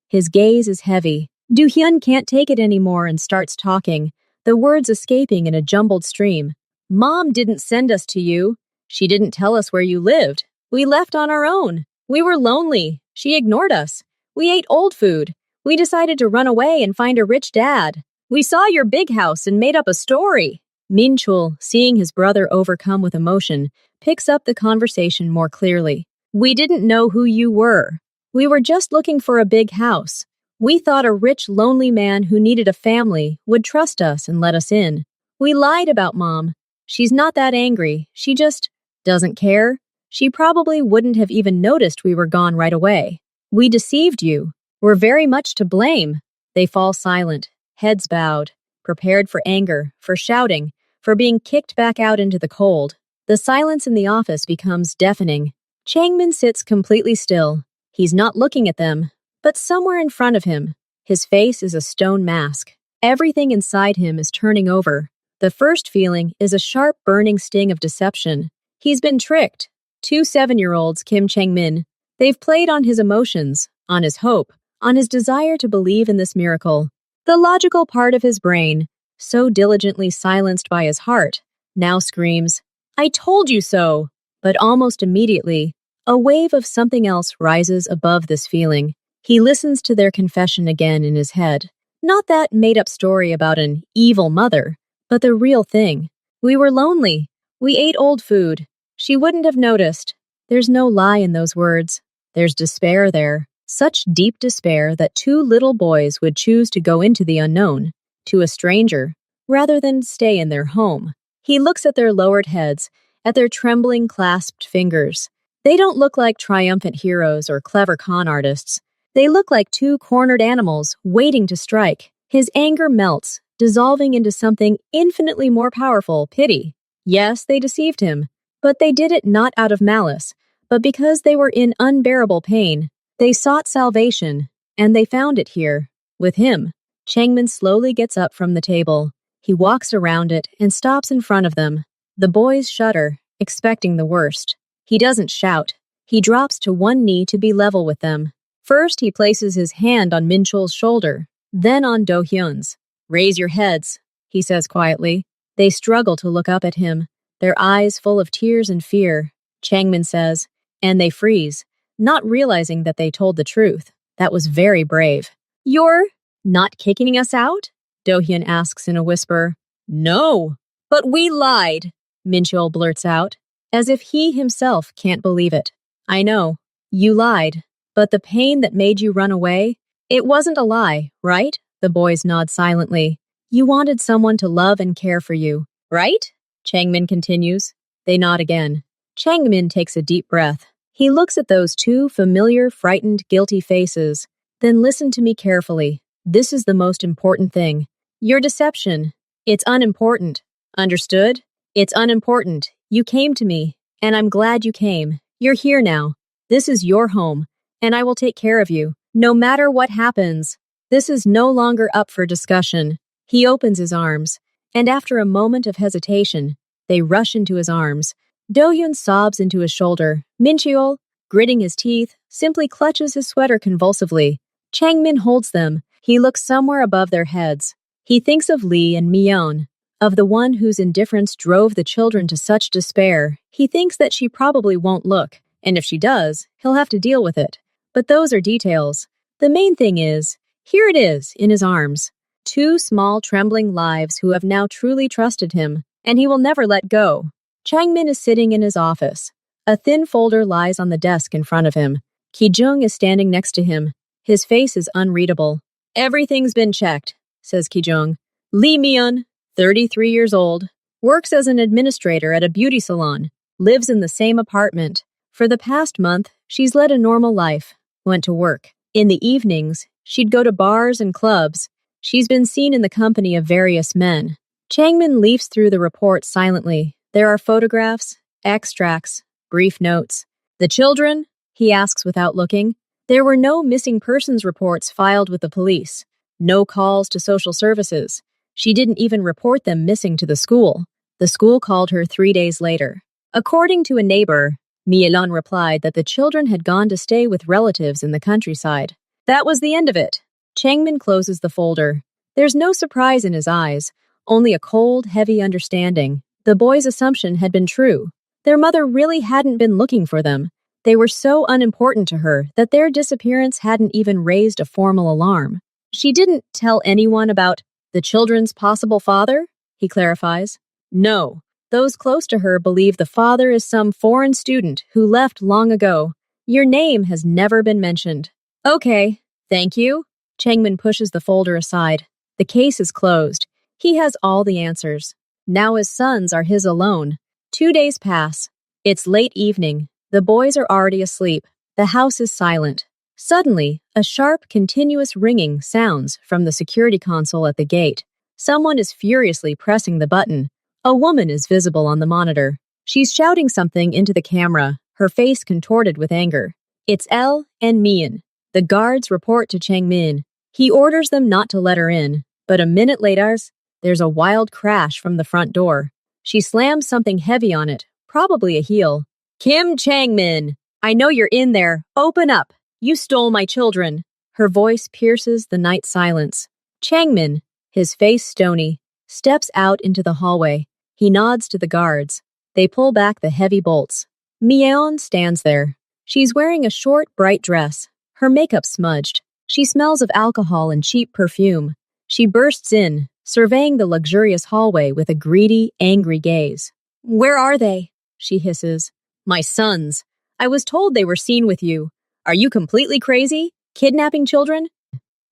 His gaze is heavy. Do-hyun can't take it anymore and starts talking, the words escaping in a jumbled stream. "Mom didn't send us to you. She didn't tell us where you lived. We left on our own. We were lonely. She ignored us. We ate old food. We decided to run away and find a rich dad. We saw your big house and made up a story." Min-cheol, seeing his brother overcome with emotion, picks up the conversation more clearly. "We didn't know who you were. We were just looking for a big house. We thought a rich, lonely man who needed a family would trust us and let us in. We lied about Mom. She's not that angry. She just doesn't care. She probably wouldn't have even noticed we were gone right away. We deceived you. We're very much to blame." They fall silent, heads bowed, prepared for anger, for shouting, for being kicked back out into the cold. The silence in the office becomes deafening. Changmin sits completely still. He's not looking at them, but somewhere in front of him. His face is a stone mask. Everything inside him is turning over. The first feeling is a sharp, burning sting of deception. He's been tricked. 2 7-year-olds, Kim Changmin. They've played on his emotions, on his hope, on his desire to believe in this miracle. The logical part of his brain, so diligently silenced by his heart, now screams, "I told you so!" But almost immediately, a wave of something else rises above this feeling. He listens to their confession again in his head. Not that made-up story about an evil mother, But the real thing. We were lonely. We ate old food. She wouldn't have noticed. There's no lie in those words. There's despair there. Such deep despair that two little boys would choose to go into the unknown, to a stranger, rather than stay in their home. He looks at their lowered heads, at their trembling clasped fingers. They don't look like triumphant heroes or clever con artists. They look like two cornered animals waiting to strike. His anger melts, dissolving into something infinitely more powerful, pity. Yes, they deceived him, but they did it not out of malice, but because they were in unbearable pain. They sought salvation, and they found it here, with him. Changmin slowly gets up from the table. He walks around it and stops in front of them. The boys shudder, expecting the worst. He doesn't shout. He drops to one knee to be level with them. First, he places his hand on Minchul's shoulder, then on Do-hyun's. "Raise your heads," he says quietly. They struggle to look up at him, their eyes full of tears and fear. Changmin says, and they freeze, not realizing that they told the truth. That was very brave. "You're not kicking us out?" Do-hyun asks in a whisper. "No, but we lied," Minchul blurts out, as if he himself can't believe it. "I know, you lied, but the pain that made you run away, it wasn't a lie, right?" The boys nod silently. "You wanted someone to love and care for you, right?" Changmin continues. They nod again. Changmin takes a deep breath. He looks at those two familiar, frightened, guilty faces. "Then listen to me carefully. This is the most important thing. Your deception, it's unimportant. Understood? It's unimportant. You came to me, and I'm glad you came. You're here now. This is your home, and I will take care of you, no matter what happens. This is no longer up for discussion." He opens his arms, and after a moment of hesitation, they rush into his arms. Do-hyun sobs into his shoulder. Minchul, gritting his teeth, simply clutches his sweater convulsively. Changmin holds them. He looks somewhere above their heads. He thinks of Lee and Myeon, of the one whose indifference drove the children to such despair. He thinks that she probably won't look, and if she does, he'll have to deal with it. But those are details. The main thing is, here it is, in his arms. Two small, trembling lives who have now truly trusted him, and he will never let go. Changmin is sitting in his office. A thin folder lies on the desk in front of him. Ki-jung is standing next to him. His face is unreadable. "Everything's been checked," says Ki-jung. "Lee Myeon, 33 years old, works as an administrator at a beauty salon, lives in the same apartment. For the past month, she's led a normal life, went to work. In the evenings, she'd go to bars and clubs. She's been seen in the company of various men." Changmin leafs through the report silently. There are photographs, extracts, brief notes. "The children?" he asks without looking. There were no missing persons reports filed with the police. No calls to social services. She didn't even report them missing to the school. The school called her 3 days later. According to a neighbor, Myeon replied that the children had gone to stay with relatives in the countryside. That was the end of it. Changmin closes the folder. There's no surprise in his eyes, only a cold, heavy understanding. The boys' assumption had been true. Their mother really hadn't been looking for them. They were so unimportant to her that their disappearance hadn't even raised a formal alarm. She didn't tell anyone about the children's possible father, he clarifies. No, those close to her believe the father is some foreign student who left long ago. Your name has never been mentioned. Okay, thank you. Changmin pushes the folder aside. The case is closed. He has all the answers. Now his sons are his alone. 2 days pass. It's late evening. The boys are already asleep. The house is silent. Suddenly, a sharp, continuous ringing sounds from the security console at the gate. Someone is furiously pressing the button. A woman is visible on the monitor. She's shouting something into the camera, her face contorted with anger. It's Elle and Myeon. The guards report to Changmin. He orders them not to let her in, but a minute later, there's a wild crash from the front door. She slams something heavy on it, probably a heel. Kim Changmin, I know you're in there. Open up. You stole my children. Her voice pierces the night silence. Changmin, his face stony, steps out into the hallway. He nods to the guards. They pull back the heavy bolts. Myeon stands there. She's wearing a short, bright dress. Her makeup smudged. She smells of alcohol and cheap perfume. She bursts in, surveying the luxurious hallway with a greedy, angry gaze. "Where are they?" she hisses. "My sons. I was told they were seen with you. Are you completely crazy? Kidnapping children?"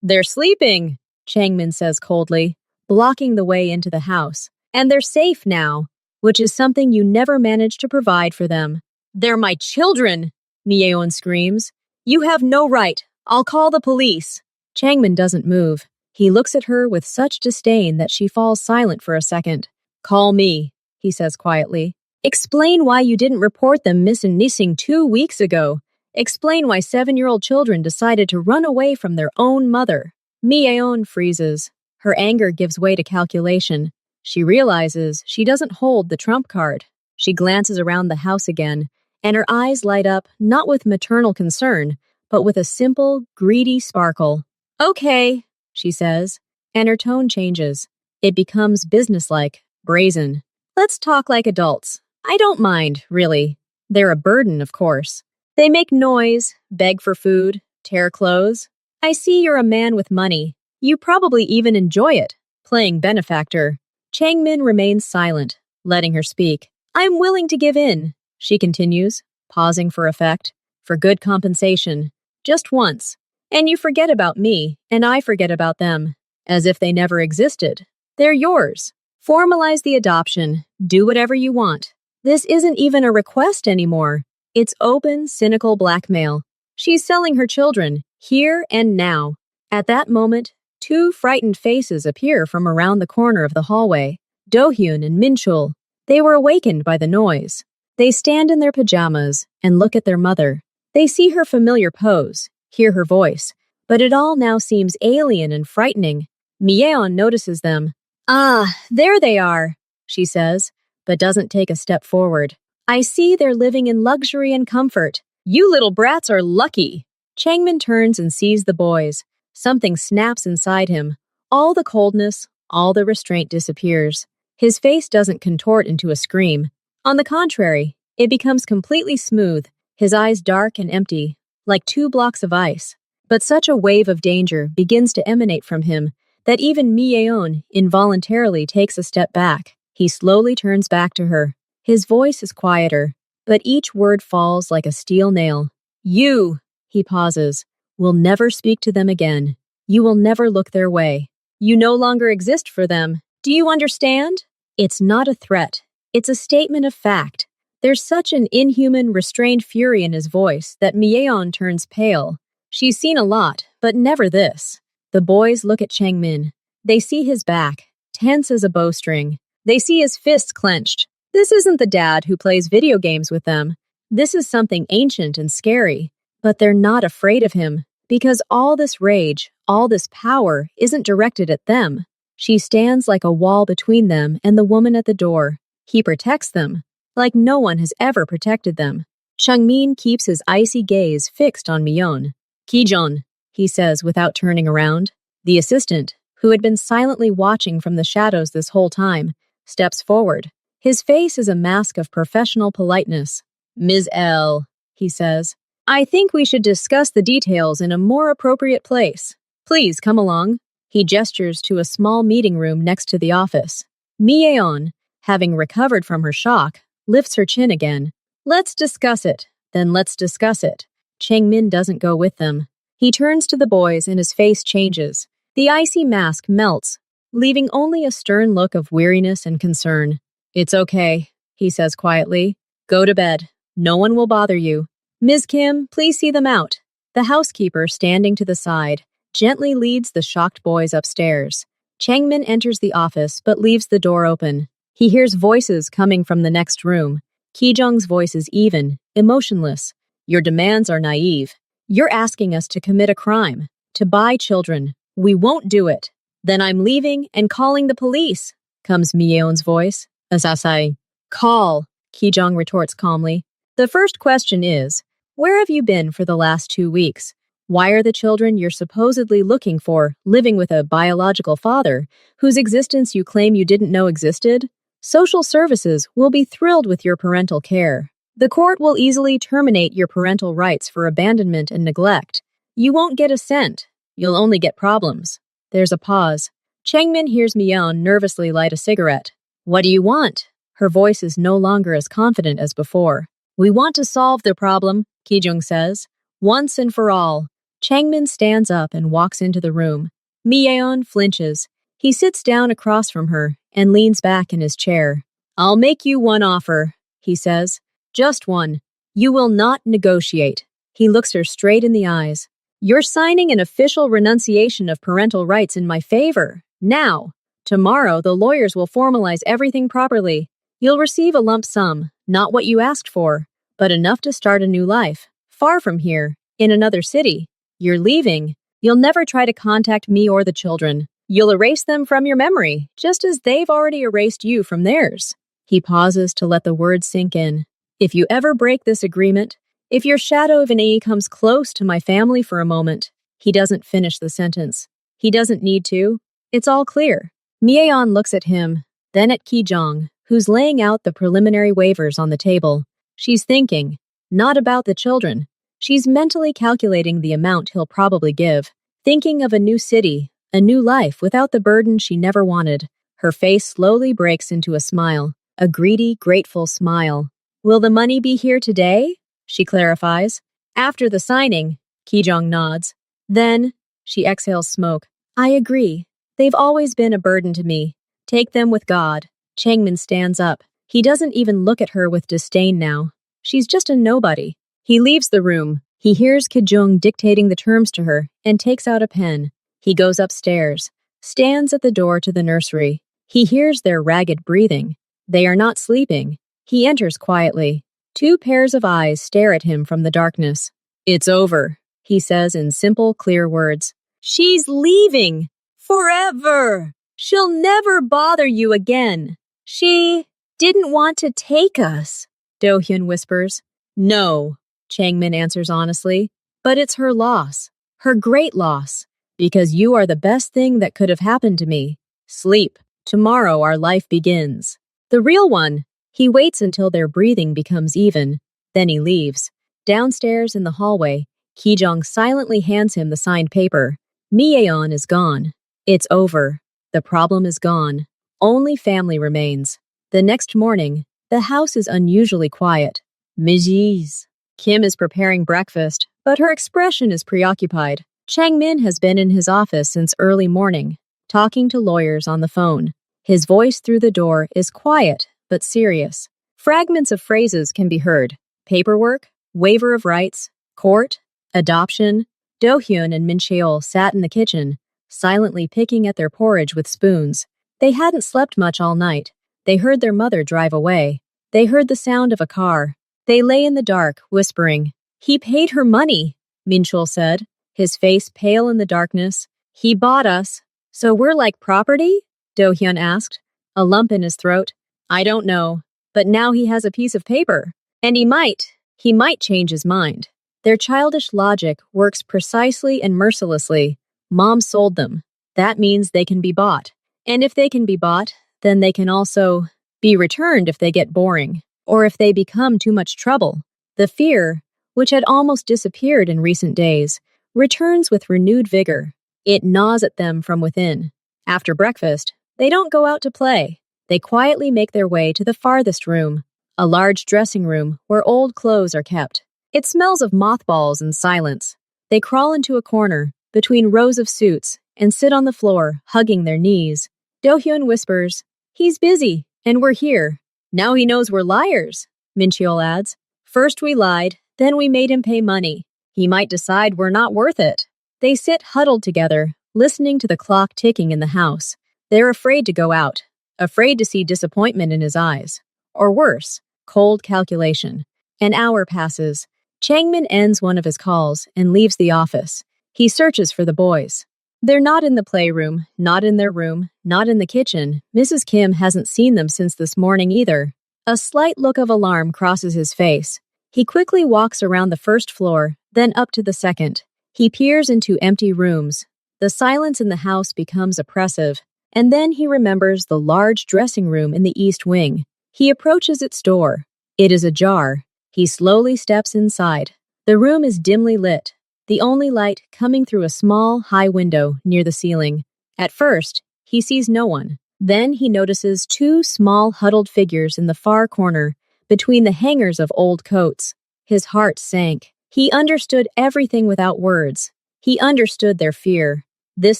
"They're sleeping," Changmin says coldly, blocking the way into the house. "And they're safe now, which is something you never managed to provide for them." "They're my children!" Myeon screams. "You have no right. I'll call the police." Changmin doesn't move. He looks at her with such disdain that she falls silent for a second. "Call me," he says quietly. "Explain why you didn't report them missing 2 weeks ago. Explain why 7-year-old children decided to run away from their own mother." Myeon freezes. Her anger gives way to calculation. She realizes she doesn't hold the trump card. She glances around the house again, and her eyes light up not with maternal concern, but with a simple, greedy sparkle. "Okay," she says, and her tone changes. It becomes businesslike, brazen. "Let's talk like adults. I don't mind, really. They're a burden, of course. They make noise, beg for food, tear clothes. I see you're a man with money. You probably even enjoy it, playing benefactor." Changmin remains silent, letting her speak. "I'm willing to give in," she continues, pausing for effect, "for good compensation. Just once. And you forget about me, and I forget about them, as if they never existed. They're yours. Formalize the adoption. Do whatever you want. This isn't even a request anymore. It's open, cynical blackmail. She's selling her children, here and now." At that moment, 2 frightened faces appear from around the corner of the hallway. Do-hyun and Min-chul. They were awakened by the noise. They stand in their pajamas and look at their mother. They see her familiar pose, hear her voice, but it all now seems alien and frightening. Myeon notices them. "Ah, there they are," she says, but doesn't take a step forward. "I see they're living in luxury and comfort. You little brats are lucky." Changmin turns and sees the boys. Something snaps inside him. All the coldness, all the restraint disappears. His face doesn't contort into a scream. On the contrary, it becomes completely smooth, his eyes dark and empty, like 2 blocks of ice. But such a wave of danger begins to emanate from him that even Myeon involuntarily takes a step back. He slowly turns back to her. His voice is quieter, but each word falls like a steel nail. "You," he pauses, "will never speak to them again. You will never look their way. You no longer exist for them. Do you understand?" It's not a threat. It's a statement of fact. There's such an inhuman, restrained fury in his voice that Myeon turns pale. She's seen a lot, but never this. The boys look at Changmin. They see his back, tense as a bowstring. They see his fists clenched. This isn't the dad who plays video games with them. This is something ancient and scary. But they're not afraid of him, because all this rage, all this power isn't directed at them. She stands like a wall between them and the woman at the door. He protects them, like no one has ever protected them. Changmin keeps his icy gaze fixed on Myeon. "Kijeon," he says without turning around. The assistant, who had been silently watching from the shadows this whole time, steps forward. His face is a mask of professional politeness. "Ms. L," he says, "I think we should discuss the details in a more appropriate place. Please come along." He gestures to a small meeting room next to the office. Myeon, having recovered from her shock, lifts her chin again. "Let's discuss it. Then let's discuss it." Changmin doesn't go with them. He turns to the boys and his face changes. The icy mask melts, leaving only a stern look of weariness and concern. "It's okay," he says quietly. "Go to bed. No one will bother you. Ms. Kim, please see them out." The housekeeper, standing to the side, gently leads the shocked boys upstairs. Changmin enters the office but leaves the door open. He hears voices coming from the next room. Kijong's voice is even, emotionless. "Your demands are naive. You're asking us to commit a crime, to buy children. We won't do it." "Then I'm leaving and calling the police," comes Myeon's voice. "Asasai." "Call," Kijong retorts calmly. "The first question is, where have you been for the last 2 weeks? Why are the children you're supposedly looking for living with a biological father whose existence you claim you didn't know existed? Social services will be thrilled with your parental care. The court will easily terminate your parental rights for abandonment and neglect. You won't get a cent. You'll only get problems." There's a pause. Changmin hears Mion nervously light a cigarette. What do you want? Her voice is no longer as confident as before. We want to solve the problem, Kijung says. Once and for all. Changmin stands up and walks into the room. Mion flinches. He sits down across from her and leans back in his chair. I'll make you one offer, he says. Just one. You will not negotiate. He looks her straight in the eyes. You're signing an official renunciation of parental rights in my favor. Now. Tomorrow, the lawyers will formalize everything properly. You'll receive a lump sum, not what you asked for, but enough to start a new life. Far from here, in another city. You're leaving. You'll never try to contact me or the children. You'll erase them from your memory, just as they've already erased you from theirs. He pauses to let the words sink in. If you ever break this agreement, if your shadow of an E comes close to my family for a moment, he doesn't finish the sentence. He doesn't need to. It's all clear. Mieon looks at him, then at Kijong, who's laying out the preliminary waivers on the table. She's thinking, not about the children. She's mentally calculating the amount he'll probably give, thinking of a new city, a new life without the burden she never wanted. Her face slowly breaks into a smile, a greedy, grateful smile. Will the money be here today? She clarifies. After the signing, Kijong nods. Then, she exhales smoke. I agree. They've always been a burden to me. Take them with God. Changmin stands up. He doesn't even look at her with disdain now. She's just a nobody. He leaves the room. He hears Kijung dictating the terms to her and takes out a pen. He goes upstairs, stands at the door to the nursery. He hears their ragged breathing. They are not sleeping. He enters quietly. 2 pairs of eyes stare at him from the darkness. It's over, he says in simple, clear words. She's leaving! Forever! She'll never bother you again. She didn't want to take us, Do-hyun whispers. No, Changmin answers honestly, but it's her loss, her great loss, because you are the best thing that could have happened to me. Sleep. Tomorrow our life begins. The real one. He waits until their breathing becomes even. Then he leaves. Downstairs in the hallway, Kijong silently hands him the signed paper. Mieon is gone. It's over. The problem is gone. Only family remains. The next morning, the house is unusually quiet. Mijis. Kim is preparing breakfast, but her expression is preoccupied. Changmin has been in his office since early morning, talking to lawyers on the phone. His voice through the door is quiet, but serious. Fragments of phrases can be heard. Paperwork, waiver of rights, court, adoption. Do-hyun and Min Cheol sat in the kitchen, silently picking at their porridge with spoons. They hadn't slept much all night. They heard their mother drive away. They heard the sound of a car. They lay in the dark, whispering. He paid her money, Min Cheol said, his face pale in the darkness. He bought us. So we're like property? Do-hyun asked, a lump in his throat. I don't know, but now he has a piece of paper. And he might change his mind. Their childish logic works precisely and mercilessly. Mom sold them. That means they can be bought. And if they can be bought, then they can also be returned if they get boring, or if they become too much trouble. The fear, which had almost disappeared in recent days, returns with renewed vigor. It gnaws at them from within. After breakfast, they don't go out to play. They quietly make their way to the farthest room, a large dressing room where old clothes are kept. It smells of mothballs and silence. They crawl into a corner, between rows of suits, and sit on the floor, hugging their knees. Do-hyun whispers, He's busy, and we're here. Now he knows we're liars, Min Cheol adds. First we lied, then we made him pay money. He might decide we're not worth it. They sit huddled together, listening to the clock ticking in the house. They're afraid to go out, afraid to see disappointment in his eyes. Or worse, cold calculation. An hour passes. Changmin ends one of his calls and leaves the office. He searches for the boys. They're not in the playroom, not in their room, not in the kitchen. Mrs. Kim hasn't seen them since this morning either. A slight look of alarm crosses his face. He quickly walks around the first floor, then up to the second. He peers into empty rooms. The silence in the house becomes oppressive, and then he remembers the large dressing room in the east wing. He approaches its door. It is ajar. He slowly steps inside. The room is dimly lit, the only light coming through a small, high window near the ceiling. At first, He sees no one. Then he notices two small huddled figures in the far corner, between the hangers of old coats. His heart sank. He understood everything without words. He understood their fear. This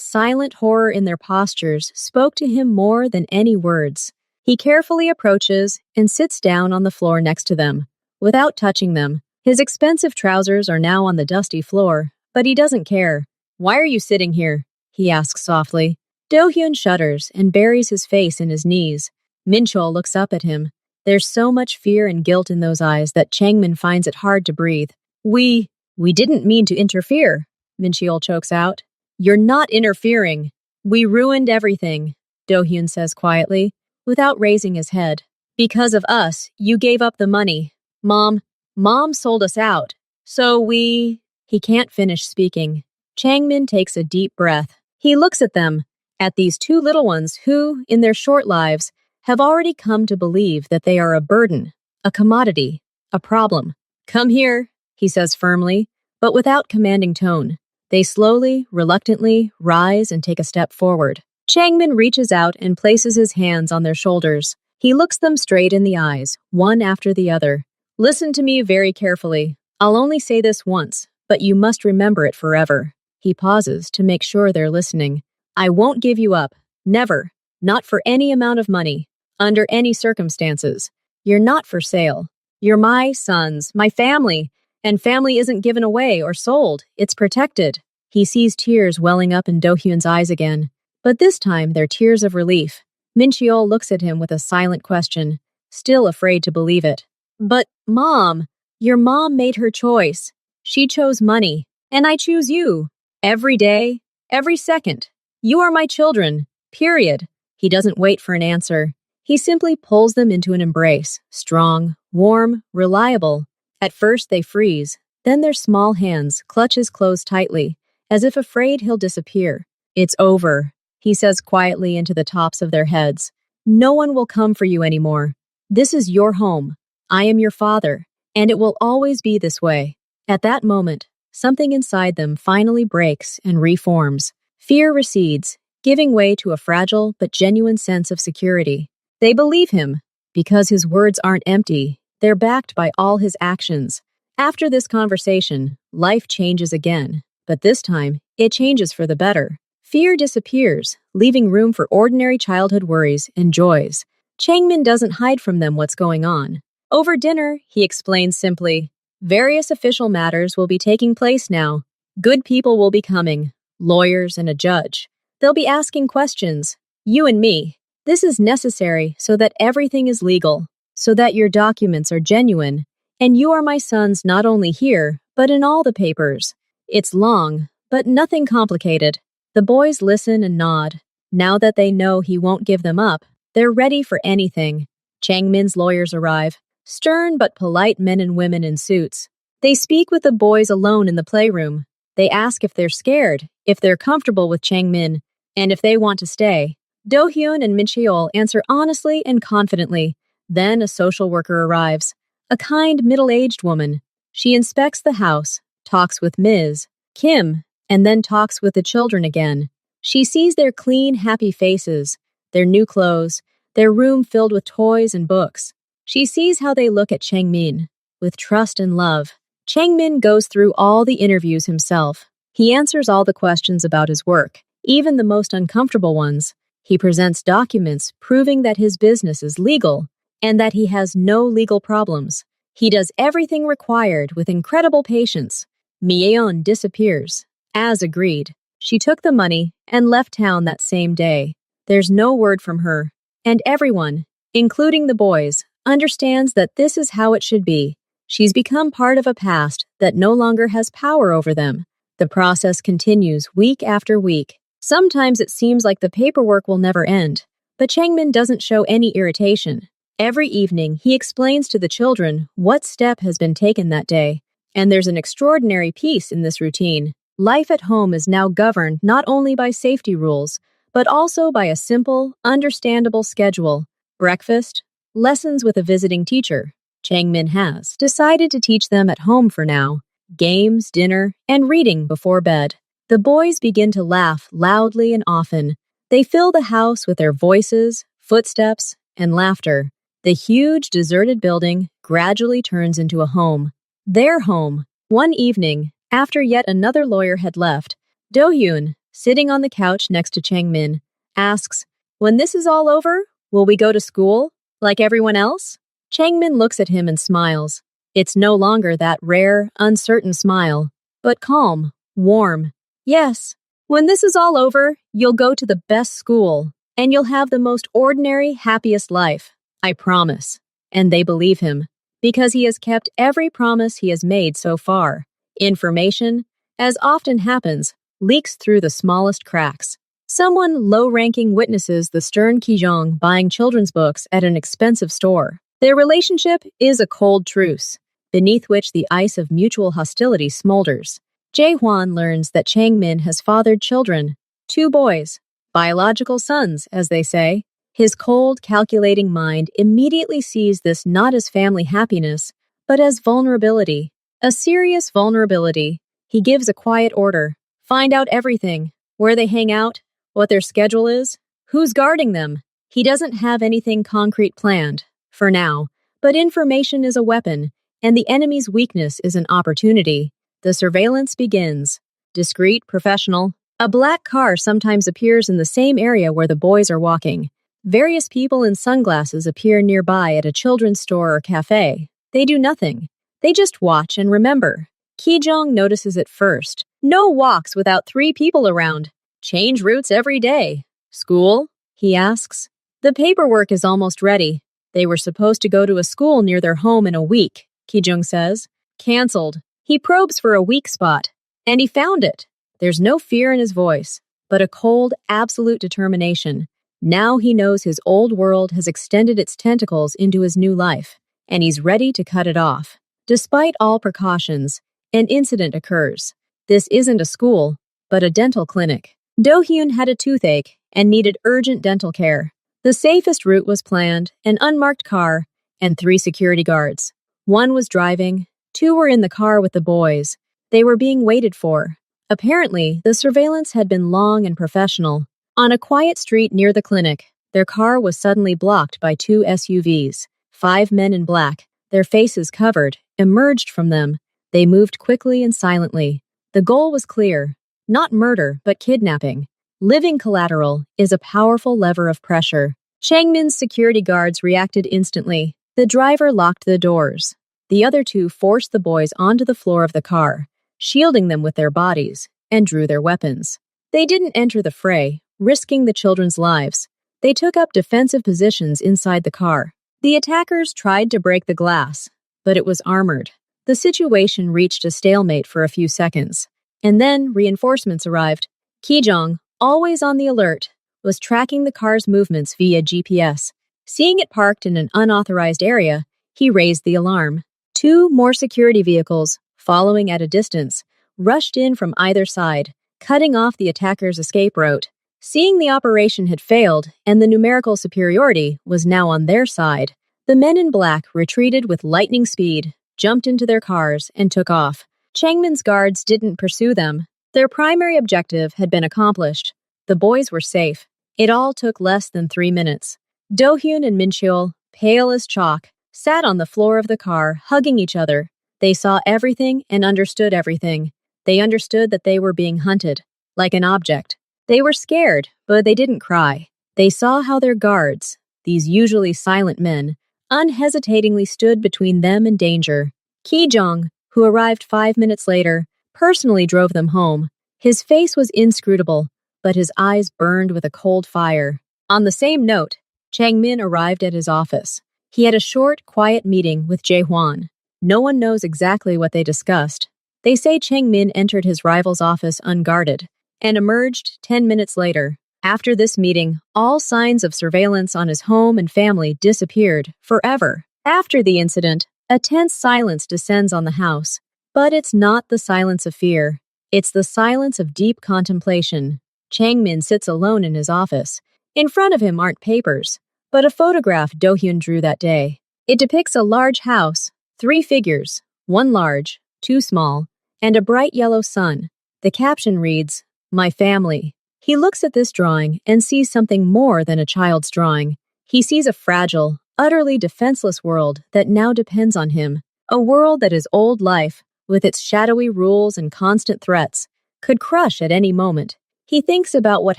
silent horror in their postures spoke to him more than any words. He carefully approaches and sits down on the floor next to them, without touching them. His expensive trousers are now on the dusty floor, but he doesn't care. "Why are you sitting here?" he asks softly. Do-hyun shudders and buries his face in his knees. Min-chul looks up at him. There's so much fear and guilt in those eyes that Changmin finds it hard to breathe. We didn't mean to interfere," Min-chul chokes out. "You're not interfering. We ruined everything," Do-hyun says quietly, without raising his head. "Because of us, you gave up the money. Mom sold us out. So we—" He can't finish speaking. Changmin takes a deep breath. He looks at them, at these two little ones who, in their short lives, have already come to believe that they are a burden, a commodity, a problem. "Come here," he says firmly, but without commanding tone. They slowly, reluctantly rise and take a step forward. Changmin reaches out and places his hands on their shoulders. He looks them straight in the eyes, one after the other. "Listen to me very carefully. I'll only say this once, but you must remember it forever." He pauses to make sure they're listening. "I won't give you up. Never. Not for any amount of money. Under any circumstances. You're not for sale. You're my sons, my family. And family isn't given away or sold. It's protected." He sees tears welling up in Do-hyun's eyes again. But this time, they're tears of relief. Min-chul looks at him with a silent question, still afraid to believe it. "But, Mom, your mom made her choice. She chose money. And I choose you. Every day, every second. You are my children. Period." He doesn't wait for an answer. He simply pulls them into an embrace, strong, warm, reliable. At first they freeze, then their small hands clutch his clothes tightly, as if afraid he'll disappear. "It's over," he says quietly into the tops of their heads. "No one will come for you anymore. This is your home. I am your father, and it will always be this way." At that moment, something inside them finally breaks and reforms. Fear recedes, giving way to a fragile but genuine sense of security. They believe him, because his words aren't empty. They're backed by all his actions. After this conversation, life changes again, but this time, it changes for the better. Fear disappears, leaving room for ordinary childhood worries and joys. Changmin doesn't hide from them what's going on. Over dinner, he explains simply, "Various official matters will be taking place now. Good people will be coming, lawyers and a judge. They'll be asking questions. You and me. This is necessary so that everything is legal, so that your documents are genuine, and you are my sons not only here, but in all the papers. It's long, but nothing complicated." The boys listen and nod. Now that they know he won't give them up, they're ready for anything. Changmin's lawyers arrive, stern but polite men and women in suits. They speak with the boys alone in the playroom. They ask if they're scared, if they're comfortable with Changmin, and if they want to stay. Do-hyun and Min-chul answer honestly and confidently. Then a social worker arrives, a kind middle-aged woman. She inspects the house, talks with Ms. Kim, and then talks with the children again. She sees their clean, happy faces, their new clothes, their room filled with toys and books. She sees how they look at Changmin, with trust and love. Changmin goes through all the interviews himself. He answers all the questions about his work, even the most uncomfortable ones. He presents documents proving that his business is legal and that he has no legal problems. He does everything required with incredible patience. Myeon disappears. As agreed, she took the money and left town that same day. There's no word from her, and everyone, including the boys, understands that this is how it should be. She's become part of a past that no longer has power over them. The process continues week after week. Sometimes it seems like the paperwork will never end, but Changmin doesn't show any irritation. Every evening, he explains to the children what step has been taken that day, and there's an extraordinary peace in this routine. Life at home is now governed not only by safety rules, but also by a simple, understandable schedule. Breakfast, lessons with a visiting teacher. Changmin has decided to teach them at home for now. Games, dinner, and reading before bed. The boys begin to laugh loudly and often. They fill the house with their voices, footsteps, and laughter. The huge, deserted building gradually turns into a home. Their home. One evening, after yet another lawyer had left, Do-hyun, sitting on the couch next to Chang-min, asks, "When this is all over, will we go to school, like everyone else?" Chang-min looks at him and smiles. It's no longer that rare, uncertain smile, but calm, warm. "Yes, when this is all over, you'll go to the best school, and you'll have the most ordinary, happiest life. I promise." And they believe him, because he has kept every promise he has made so far. Information, as often happens, leaks through the smallest cracks. Someone low-ranking witnesses the stern Ki-jong buying children's books at an expensive store. Their relationship is a cold truce, beneath which the ice of mutual hostility smolders. Jae-hwan learns that Chang-min has fathered children, 2 boys, biological sons, as they say. His cold, calculating mind immediately sees this not as family happiness, but as vulnerability, a serious vulnerability. He gives a quiet order. Find out everything, where they hang out, what their schedule is, who's guarding them. He doesn't have anything concrete planned, for now, but information is a weapon, and the enemy's weakness is an opportunity. The surveillance begins. Discreet, professional. A black car sometimes appears in the same area where the boys are walking. Various people in sunglasses appear nearby at a children's store or cafe. They do nothing. They just watch and remember. Ki-jong notices it first. No walks without 3 people around. Change routes every day. School? He asks. The paperwork is almost ready. They were supposed to go to a school near their home in a week, Ki-jong says. Cancelled. He probes for a weak spot. And he found it. There's no fear in his voice, but a cold, absolute determination. Now he knows his old world has extended its tentacles into his new life, and he's ready to cut it off. Despite all precautions, an incident occurs. This isn't a school, but a dental clinic. Do-hyun had a toothache and needed urgent dental care. The safest route was planned, an unmarked car, and 3 security guards. 1 was driving, 2 were in the car with the boys. They were being waited for. Apparently, the surveillance had been long and professional. On a quiet street near the clinic, their car was suddenly blocked by 2 SUVs. 5 men in black, their faces covered, emerged from them. They moved quickly and silently. The goal was clear. Not murder, but kidnapping. Living collateral is a powerful lever of pressure. Chang-min's security guards reacted instantly. The driver locked the doors. The other 2 forced the boys onto the floor of the car, shielding them with their bodies, and drew their weapons. They didn't enter the fray, risking the children's lives. They took up defensive positions inside the car. The attackers tried to break the glass, but it was armored. The situation reached a stalemate for a few seconds. And then reinforcements arrived. Ki-jong, always on the alert, was tracking the car's movements via GPS. Seeing it parked in an unauthorized area, he raised the alarm. 2 more security vehicles, following at a distance, rushed in from either side, cutting off the attackers' escape route. Seeing the operation had failed and the numerical superiority was now on their side, the men in black retreated with lightning speed, jumped into their cars, and took off. Changmin's guards didn't pursue them. Their primary objective had been accomplished. The boys were safe. It all took less than 3 minutes. Do-hyun and Min-cheol, pale as chalk, sat on the floor of the car, hugging each other. They saw everything and understood everything. They understood that they were being hunted, like an object. They were scared, but they didn't cry. They saw how their guards, these usually silent men, unhesitatingly stood between them and danger. Ki-jong, who arrived 5 minutes later, personally drove them home. His face was inscrutable, but his eyes burned with a cold fire. On the same note, Chang-min arrived at his office. He had a short, quiet meeting with Jae-hwan. No one knows exactly what they discussed. They say Chang-min entered his rival's office unguarded and emerged 10 minutes later. After this meeting, all signs of surveillance on his home and family disappeared forever. After the incident, a tense silence descends on the house. But it's not the silence of fear. It's the silence of deep contemplation. Chang-min sits alone in his office. In front of him aren't papers, but a photograph Do-hyun drew that day. It depicts a large house, 3 figures, 1 large, 2 small, and a bright yellow sun. The caption reads, "My family." He looks at this drawing and sees something more than a child's drawing. He sees a fragile, utterly defenseless world that now depends on him. A world that his old life, with its shadowy rules and constant threats, could crush at any moment. He thinks about what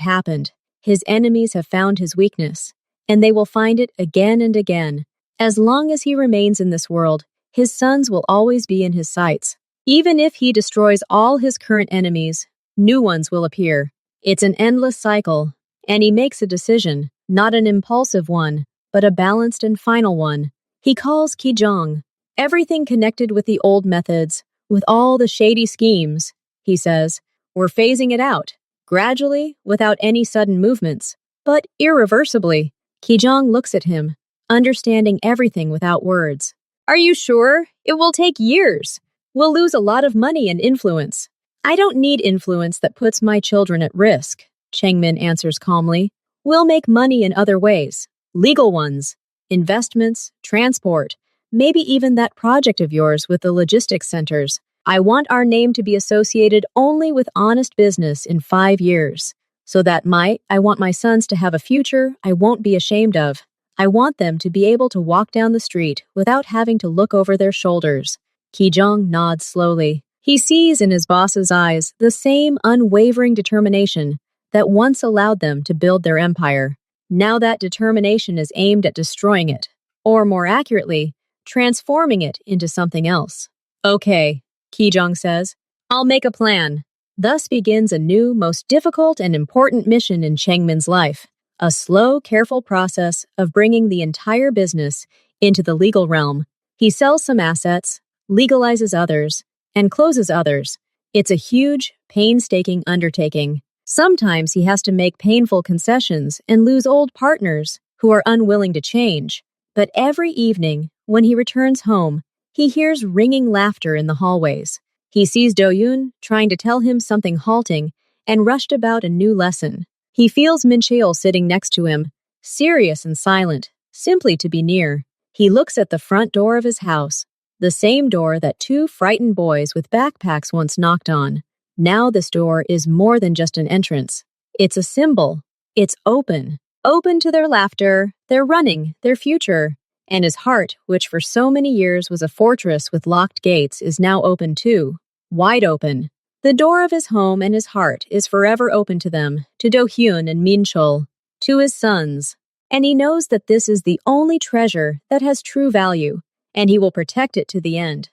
happened. His enemies have found his weakness, and they will find it again and again. As long as he remains in this world, his sons will always be in his sights. Even if he destroys all his current enemies, new ones will appear. It's an endless cycle, and he makes a decision, not an impulsive one, but a balanced and final one. He calls Kijong. Everything connected with the old methods, with all the shady schemes, he says, we're phasing it out, gradually, without any sudden movements, but irreversibly. Kijong looks at him, understanding everything without words. Are you sure? It will take years. We'll lose a lot of money and influence. I don't need influence that puts my children at risk, Chengmin answers calmly. We'll make money in other ways, legal ones, investments, transport, maybe even that project of yours with the logistics centers. I want our name to be associated only with honest business in 5 years, so that I want my sons to have a future I won't be ashamed of. I want them to be able to walk down the street without having to look over their shoulders. Kijong nods slowly. He sees in his boss's eyes the same unwavering determination that once allowed them to build their empire. Now that determination is aimed at destroying it, or more accurately, transforming it into something else. Okay, Kijong says, I'll make a plan. Thus begins a new, most difficult and important mission in Chengmin's life. A slow, careful process of bringing the entire business into the legal realm. He sells some assets, legalizes others, and closes others. It's a huge, painstaking undertaking. Sometimes he has to make painful concessions and lose old partners who are unwilling to change. But every evening, when he returns home, he hears ringing laughter in the hallways. He sees Do-yoon trying to tell him something halting and rushed about a new lesson. He feels Min-cheol sitting next to him, serious and silent, simply to be near. He looks at the front door of his house, the same door that 2 frightened boys with backpacks once knocked on. Now this door is more than just an entrance. It's a symbol. It's open. Open to their laughter, their running, their future. And his heart, which for so many years was a fortress with locked gates, is now open too. Wide open. The door of his home and his heart is forever open to them, to Do-hyun and Min-cheol, to his sons. And he knows that this is the only treasure that has true value, and he will protect it to the end.